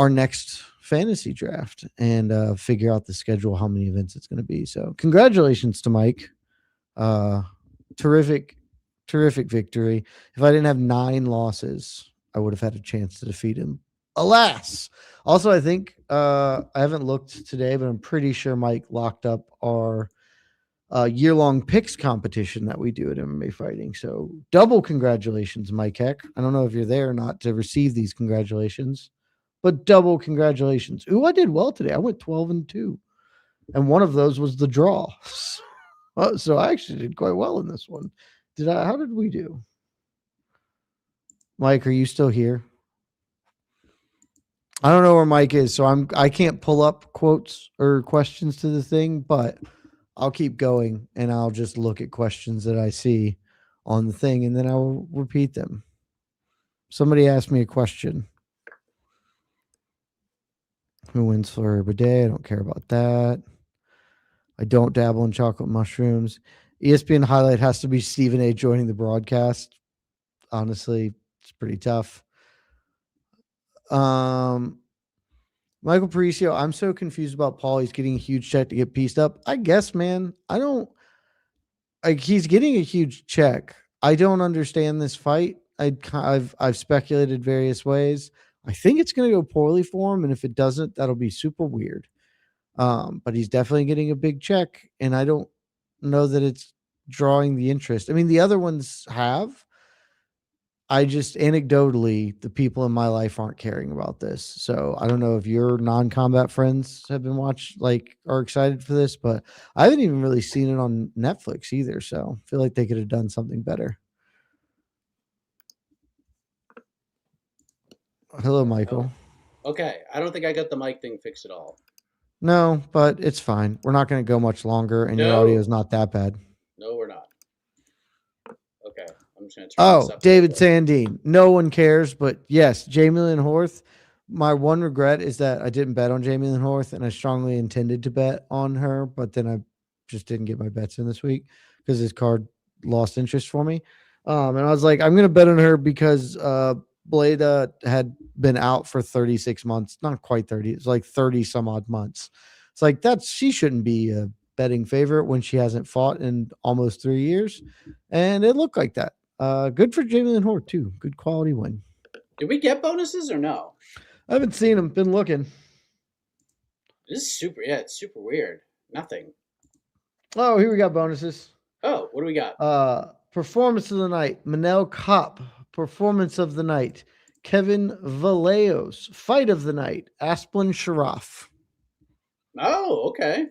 next fantasy draft and figure out the schedule, how many events it's going to be. So congratulations to Mike. Terrific victory. If I didn't have 9 losses, I would have had a chance to defeat him. Alas. Also, I think I haven't looked today, but I'm pretty sure Mike locked up our year-long picks competition that we do at MMA Fighting. So double congratulations, Mike Heck. I don't know if you're there or not to receive these congratulations, but double congratulations. Ooh, I did well today. I went 12-2, and one of those was the draw. So I actually did quite well in this one. How did we do? Mike, are you still here? I don't know where Mike is, so I can't pull up quotes or questions to the thing, but I'll keep going and I'll just look at questions that I see on the thing and then I'll repeat them. Somebody asked me a question. Who wins for a bidet? I don't care about that. I don't dabble in chocolate mushrooms. ESPN highlight has to be Stephen A. joining the broadcast. Honestly, it's pretty tough. Michael Parisio, I'm so confused about Paul. He's getting a huge check to get pieced up. I guess, man. He's getting a huge check. I don't understand this fight. I've speculated various ways. I think it's going to go poorly for him, and if it doesn't, that'll be super weird. But he's definitely getting a big check, and I don't know that it's drawing the interest. I mean, the other ones have. I just anecdotally, the people in my life aren't caring about this. So I don't know if your non-combat friends have been are excited for this, but I haven't even really seen it on Netflix either. So I feel like they could have done something better. Hello, Michael. Oh, okay. I don't think I got the mic thing fixed at all. No, but it's fine. We're not going to go much longer, and your audio is not that bad. No, we're not. Okay. I'm just going to turn this up. David Sandine. No one cares, but yes, Jamie Lynn Horth. My one regret is that I didn't bet on Jamie Lynn Horth, and I strongly intended to bet on her, but then I just didn't get my bets in this week because his card lost interest for me. And I was like, I'm going to bet on her because Bleda had been out for 36 months, not quite 30. It's like 30 some odd months. It's like she shouldn't be a betting favorite when she hasn't fought in almost 3 years. And it looked like that. Good for Jamie Lynn Horth too. Good quality win. Did we get bonuses or no? I haven't seen them. Been looking. This is super. Yeah, it's super weird. Nothing. Oh, here we got bonuses. Oh, what do we got? Performance of the night. Manel Kape. Performance of the night. Kevin Vallejos. Fight of the night. Asplin Sharaf. Oh, okay.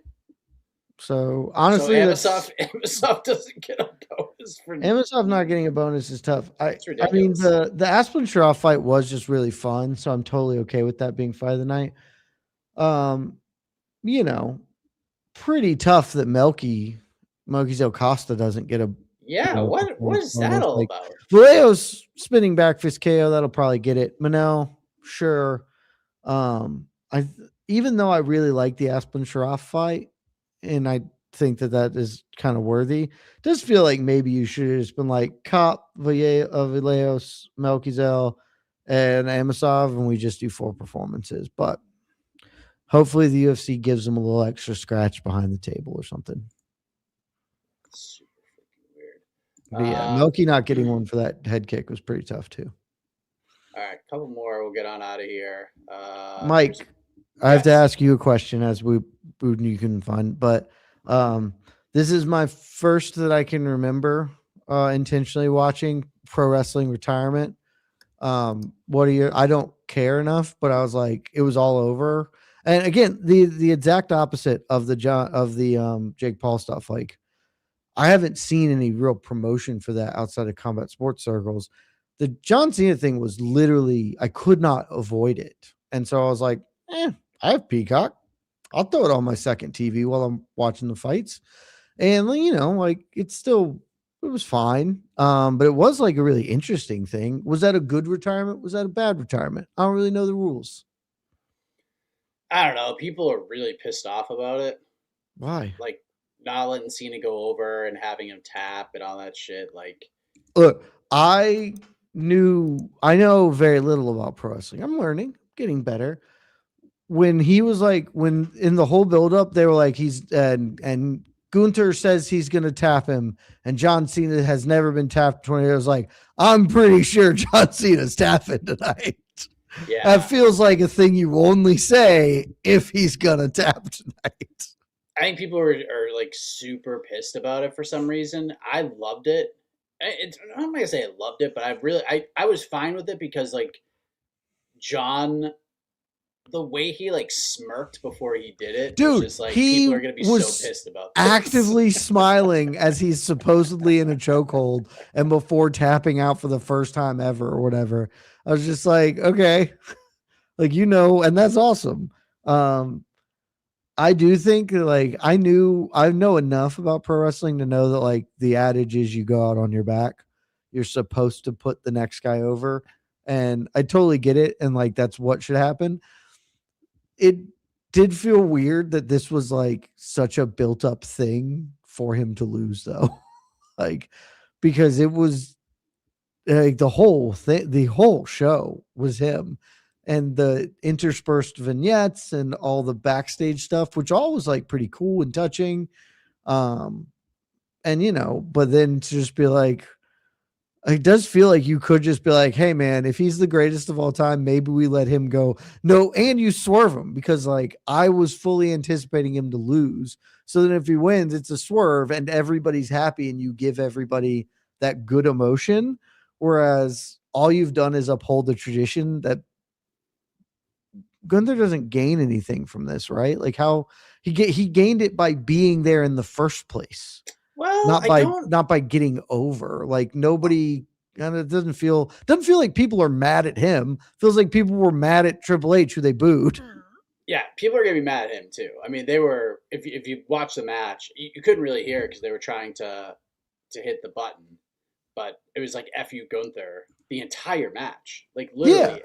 So So honestly, Amosov doesn't get a bonus for Amosov not getting a bonus is tough. It's I mean ridiculous. the Aspen Shroff fight was just really fun, so I'm totally okay with that being fight of the night. You know, pretty tough that Melquizel Costa doesn't get a Yeah, what performance is that bonus. all Like about? Vallejo's spinning back fist KO, that'll probably get it. Manel, sure. I even though I really like the Aspen Shroff fight, and I think that is kind of worthy, does feel like maybe you should have just been like Cop, Vallejos, Melquizel, and Amosov, and we just do 4 performances. But hopefully the UFC gives them a little extra scratch behind the table or something. Super freaking weird. But yeah, Melky not getting one for that head kick was pretty tough too. All right, a couple more. We'll get on out of here. Mike, I have to ask you a question as you can find, but this is my first that I can remember intentionally watching pro wrestling retirement. What are your? I don't care enough, but I was like, it was all over. And again, the exact opposite of the Jake Paul stuff. Like, I haven't seen any real promotion for that outside of combat sports circles. The John Cena thing was literally, I could not avoid it. And so I was like, I have Peacock. I'll throw it on my second TV while I'm watching the fights. And, like it was fine. But it was like a really interesting thing. Was that a good retirement? Was that a bad retirement? I don't really know the rules. I don't know. People are really pissed off about it. Why? Like, not letting Cena go over and having him tap and all that shit. Like, look, I know very little about pro wrestling. I'm learning, getting better. When he was like, when in the whole buildup, they were like, and Gunther says he's going to tap him, and John Cena has never been tapped 20 years. Like, I'm pretty sure John Cena's tapping tonight. yeah, That feels like a thing you only say if he's going to tap tonight. I think people are like super pissed about it for some reason. I loved it. I'm not gonna say I loved it, but I was fine with it because like John, the way he like smirked before he did it, dude, was just like people are gonna be so pissed about this. Actively smiling as he's supposedly in a chokehold and before tapping out for the first time ever or whatever. I was just like, okay, like and that's awesome. I do think like I know enough about pro wrestling to know that like the adage is you go out on your back. You're supposed to put the next guy over. And I totally get it. And like that's what should happen. It did feel weird that this was like such a built up thing for him to lose though. Like, because it was like the whole show was him, and the interspersed vignettes and all the backstage stuff, which all was like pretty cool and touching. And but then to just be like, it does feel like you could just be like, hey man, if he's the greatest of all time, maybe we let him go. No, and you swerve him, because like I was fully anticipating him to lose. So then if he wins, it's a swerve and everybody's happy and you give everybody that good emotion. Whereas all you've done is uphold the tradition that Gunther doesn't gain anything from this, right? Like how he gained it by being there in the first place. Well, not by getting over. Like nobody, and it doesn't feel like people are mad at him. Feels like people were mad at Triple H, who they booed. Yeah, people are gonna be mad at him too. I mean, they were. If you watch the match, you couldn't really hear it because they were trying to hit the button, but it was like "F you Gunther" the entire match, like literally,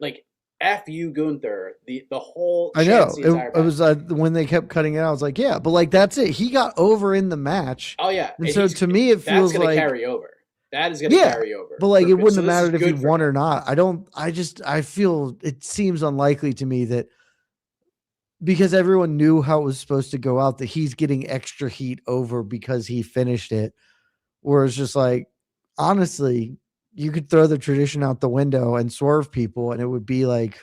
like "F you Gunther" the whole. I know it was when they kept cutting it out. I was like, yeah, but like that's it. He got over in the match. Oh yeah, and so to me, it feels like carry over. That is going to carry over. But like, it wouldn't have mattered if he won or not. I feel it seems unlikely to me that, because everyone knew how it was supposed to go out, that he's getting extra heat over because he finished it. Whereas just like, honestly, you could throw the tradition out the window and swerve people and it would be like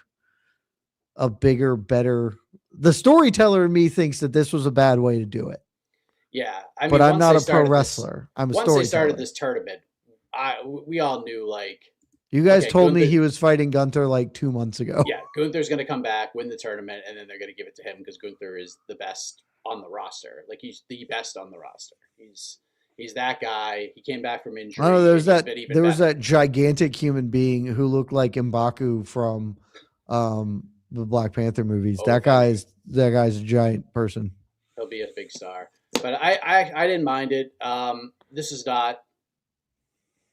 a bigger, better. The storyteller in me thinks that this was a bad way to do it. Yeah. I mean, but I'm not a pro wrestler. I'm a storyteller. Once they started this tournament, we all knew, like, you guys told me he was fighting Gunther like 2 months ago. Yeah, Gunther's going to come back, win the tournament, and then they're going to give it to him because Gunther is the best on the roster. Like he's the best on the roster. He's that guy. He came back from I don't know. injury. And he's been even There was better. that gigantic human being who looked like M'Baku from the Black Panther movies. Oh, That guy's a giant person. he'll be a big star. But I didn't mind it. This is not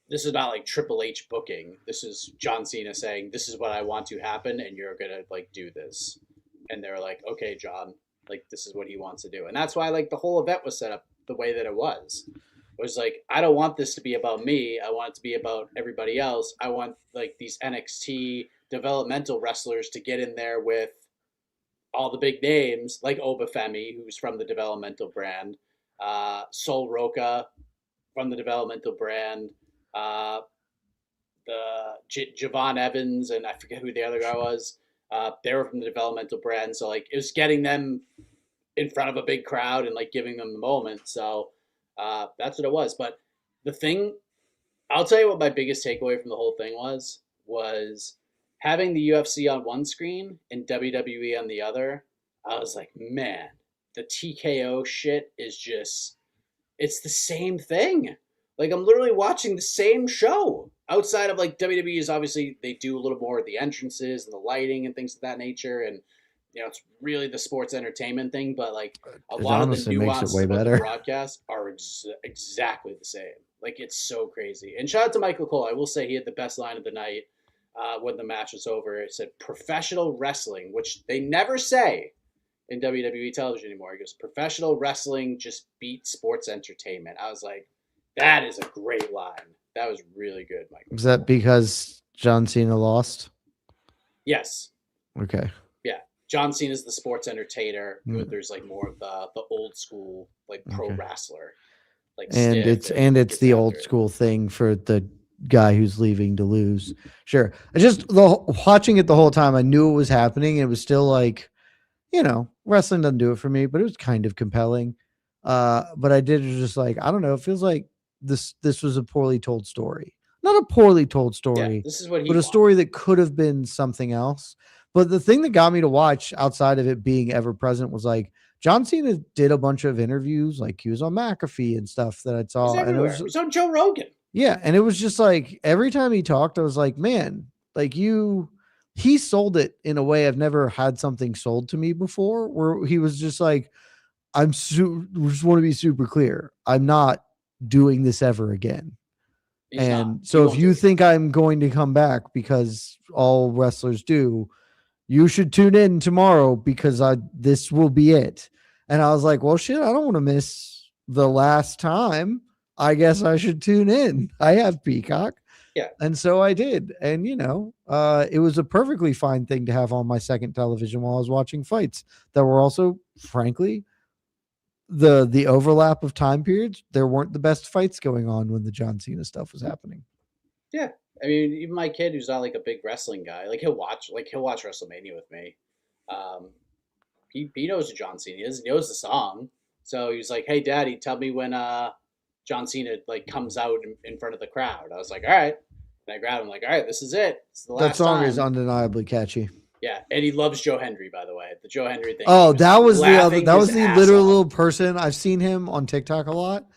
like Triple H booking. This is John Cena saying, "This is what I want to happen, and you're gonna like do this." And they're like, "Okay, John, like this is what he wants to do." And that's why like the whole event was set up the way that it was. It was like, I don't want this to be about me. I want it to be about everybody else. I want like these NXT developmental wrestlers to get in there with all the big names, like Obafemi, who's from the developmental brand, Sol Roca from the developmental brand, uh, Javon Evans, and I forget who the other guy was. They were from the developmental brand, so like it was getting them in front of a big crowd and like giving them the moment. So that's what it was. But the thing, I'll tell you what my biggest takeaway from the whole thing was having the UFC on one screen and WWE on the other. I was like, man, the TKO shit is just, it's the same thing. Like I'm literally watching the same show. Outside of like WWE is obviously they do a little more of the entrances and the lighting and things of that nature, and it's really the sports entertainment thing. But like a lot of the nuances of the broadcast are exactly the same. Like it's so crazy. And shout out to Michael Cole. I will say he had the best line of the night when the match was over. It said professional wrestling, which they never say in WWE television anymore. He goes, professional wrestling just beat sports entertainment. I was like, that is a great line. That was really good, Michael. Was that because John Cena lost? Yes. Okay. Yeah. John Cena is the sports entertainer. There's like more of the old school like pro wrestler. Like it's the old school thing for the guy who's leaving to lose. Sure. I just watching it the whole time, I knew it was happening. It was still like, wrestling doesn't do it for me, but it was kind of compelling. But I did just like, I don't know, it feels like this was a poorly told story. Not a poorly told story. Yeah, this is what but a story that could have been something else. But the thing that got me to watch outside of it being ever present was like John Cena did a bunch of interviews, like he was on McAfee and stuff that I saw. And it was on Joe Rogan. Yeah. And it was just like every time he talked, I was like, man, like he sold it in a way I've never had something sold to me before, where he was just like, just want to be super clear. I'm not doing this ever again. So if you think I'm going to come back because all wrestlers do, you should tune in tomorrow because this will be it. And I was like, well, shit, I don't want to miss the last time. I guess I should tune in. I have Peacock. Yeah. And so I did. And, it was a perfectly fine thing to have on my second television while I was watching fights that were also, frankly, the overlap of time periods. There weren't the best fights going on when the John Cena stuff was happening. Yeah. I mean, even my kid who's not like a big wrestling guy, like he'll watch WrestleMania with me. He knows who John Cena is. He knows the song. So he was like, hey, Daddy, tell me when John Cena like comes out in front of the crowd. I was like, all right. And I grabbed him like, all right, this is it. It's the last That song time. is undeniably catchy. Yeah, and he loves Joe Hendry, by the way. The Joe Hendry thing. Oh, that was the literal little person. I've seen him on TikTok a lot.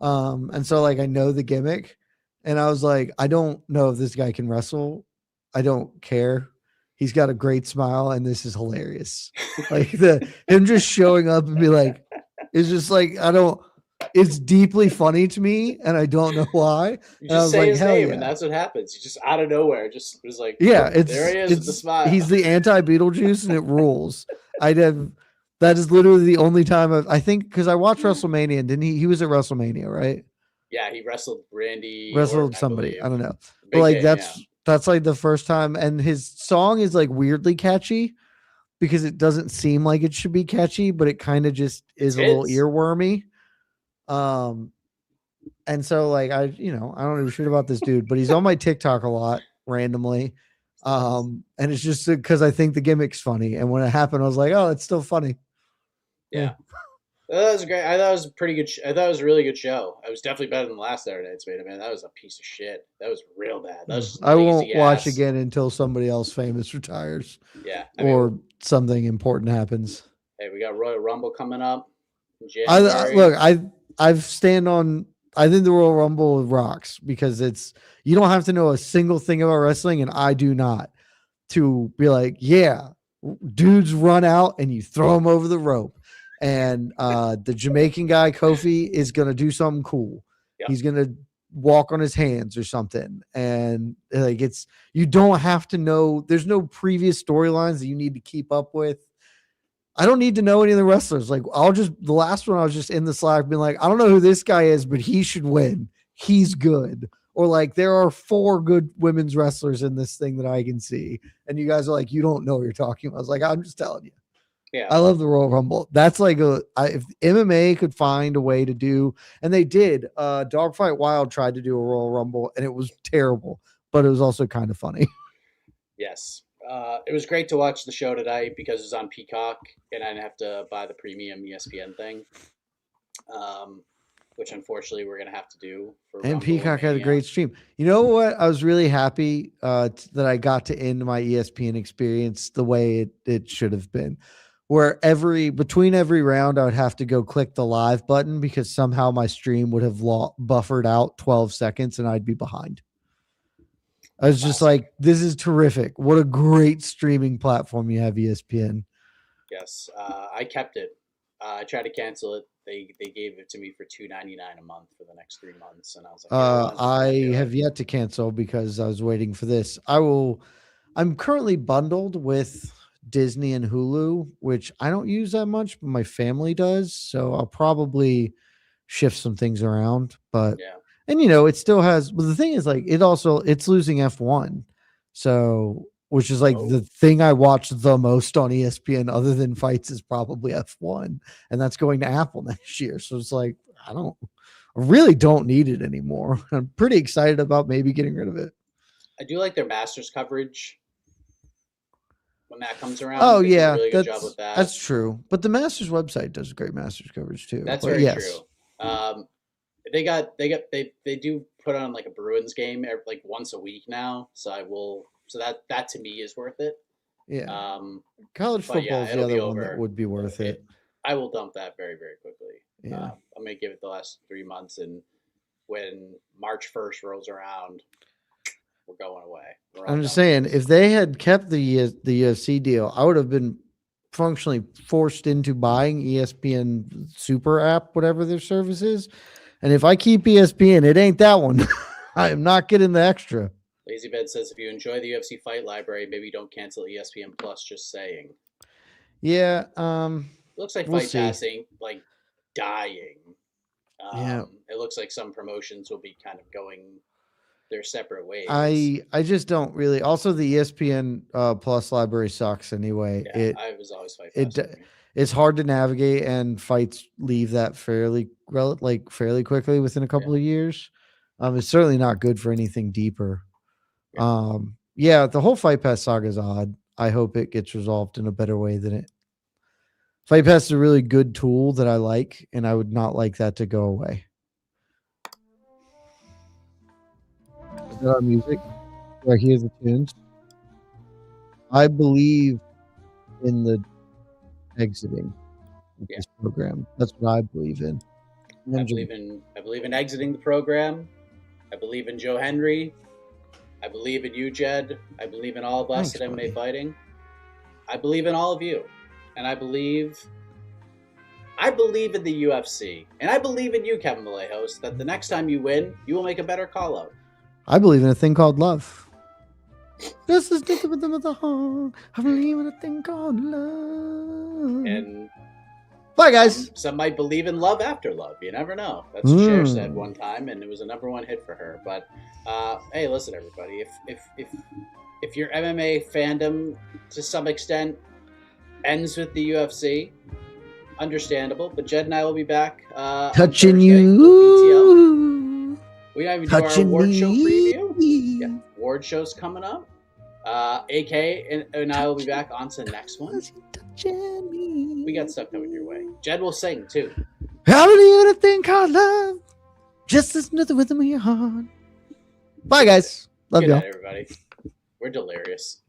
And so like I know the gimmick. And I was like, I don't know if this guy can wrestle. I don't care. He's got a great smile, and this is hilarious. Like him just showing up and be like, it's just like it's deeply funny to me, and I don't know why. You just say his name, and that's what happens. He just out of nowhere just was like, there he is with the smile. He's the anti-Beetlejuice, and it rules. That is literally the only time I think, because I watched WrestleMania, and didn't he was at WrestleMania, right? Yeah, he wrestled Randy. Wrestled somebody. I don't know. But like that's like the first time, and his song is like weirdly catchy because it doesn't seem like it should be catchy, but it kind of just is a little earwormy. And so like I don't know shit about this dude, but he's on my TikTok a lot randomly. And it's just because I think the gimmick's funny, and when it happened, I was like, oh, it's still funny. Yeah. That was great. I thought it was a pretty good. I thought it was a really good show. It was definitely better than the last Saturday Night's Main Event. That was a piece of shit. That was real bad. That was I won't watch again until somebody else famous retires. Yeah. Or something important happens. Hey, we got Royal Rumble coming up. in January. I've stand on. I think the Royal Rumble rocks because you don't have to know a single thing about wrestling, and I do not. To be like, yeah, dudes run out and you throw them over the rope, and the Jamaican guy Kofi is gonna do something cool. Yep. He's gonna walk on his hands or something, and like you don't have to know. There's no previous storylines that you need to keep up with. I don't need to know any of the wrestlers. Like the last one I was just in the Slack being like, I don't know who this guy is, but he should win. He's good. Or like there are 4 good women's wrestlers in this thing that I can see. And you guys are like, you don't know what you're talking about. I was like, I'm just telling you. Yeah. I love the Royal Rumble. That's like if MMA could find a way to do, and they did, Dogfight Wild tried to do a Royal Rumble and it was terrible, but it was also kind of funny. Yes. It was great to watch the show tonight because it was on Peacock and I didn't have to buy the premium ESPN thing, which unfortunately we're going to have to do. And Peacock had a great stream. You know what? I was really happy that I got to end my ESPN experience the way it should have been, where between every round I would have to go click the live button because somehow my stream would have buffered out 12 seconds and I'd be behind. I was just like, this is terrific. What a great streaming platform you have, ESPN. Yes. I kept it. I tried to cancel it. They gave it to me for $2.99 a month for the next 3 months. And I was like, I have yet to cancel because I was waiting for this. I'm currently bundled with Disney and Hulu, which I don't use that much, but my family does. So I'll probably shift some things around, but yeah. And it still has, but the thing is like, it's losing F1. So, which is like the thing I watch the most on ESPN other than fights is probably F1. And that's going to Apple next year. So it's like, I really don't need it anymore. I'm pretty excited about maybe getting rid of it. I do like their Masters coverage when that comes around. Oh they yeah. do a really good job with that. That's true. But the Masters website does great Masters coverage too. That's very true. They do put on like a Bruins game like once a week now. So that to me is worth it. Yeah. College football is the other one that would be worth it. I will dump that very, very quickly. Yeah. I'm going to give it the last 3 months. And when March 1st rolls around, we're going away. I'm just saying, if they had kept the UFC deal, I would have been functionally forced into buying ESPN Super app, whatever their service is. And if I keep ESPN, it ain't that one. I am not getting the extra. Lazy Bed says, if you enjoy the UFC Fight Library, maybe don't cancel ESPN Plus. Just saying. Yeah. Looks like Fight Pass ain't like dying. Yeah. It looks like some promotions will be kind of going their separate ways. I just don't really. Also, the ESPN Plus library sucks anyway. Yeah, I was always Fight Pass. It's hard to navigate, and fights leave that fairly quickly within a couple of years. It's certainly not good for anything deeper. The whole Fight Pass saga is odd. I hope it gets resolved in a better way than it. Fight Pass is a really good tool that I like, and I would not like that to go away. Is that our music? Do I hear the tunes? I believe in the exiting of this program. That's what I believe in. I believe in exiting the program. I believe in Joe Henry. I believe in you, Jed. I believe in all of us at MMA Fighting. I believe in all of you. And I believe in the UFC. And I believe in you, Kevin Vallejos, that the next time you win, you will make a better call out. I believe in a thing called love. This is the rhythm of the heart. I believe in a thing called love. And bye, guys. Some might believe in love after love. You never know. That's what Cher said one time, and it was a #1 hit for her. But hey, listen, everybody. If your MMA fandom to some extent ends with the UFC, understandable. But Jed and I will be back. Touching you. We don't even do our award show preview. Yeah, award show's coming up. AK and I will be back on to the next one. We got stuff coming your way. Jed will sing too. I believe in a thing called love. Just listen to the rhythm of your heart. Bye, guys. Love y'all. Good night, everybody. We're delirious.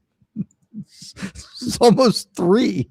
It's almost 3.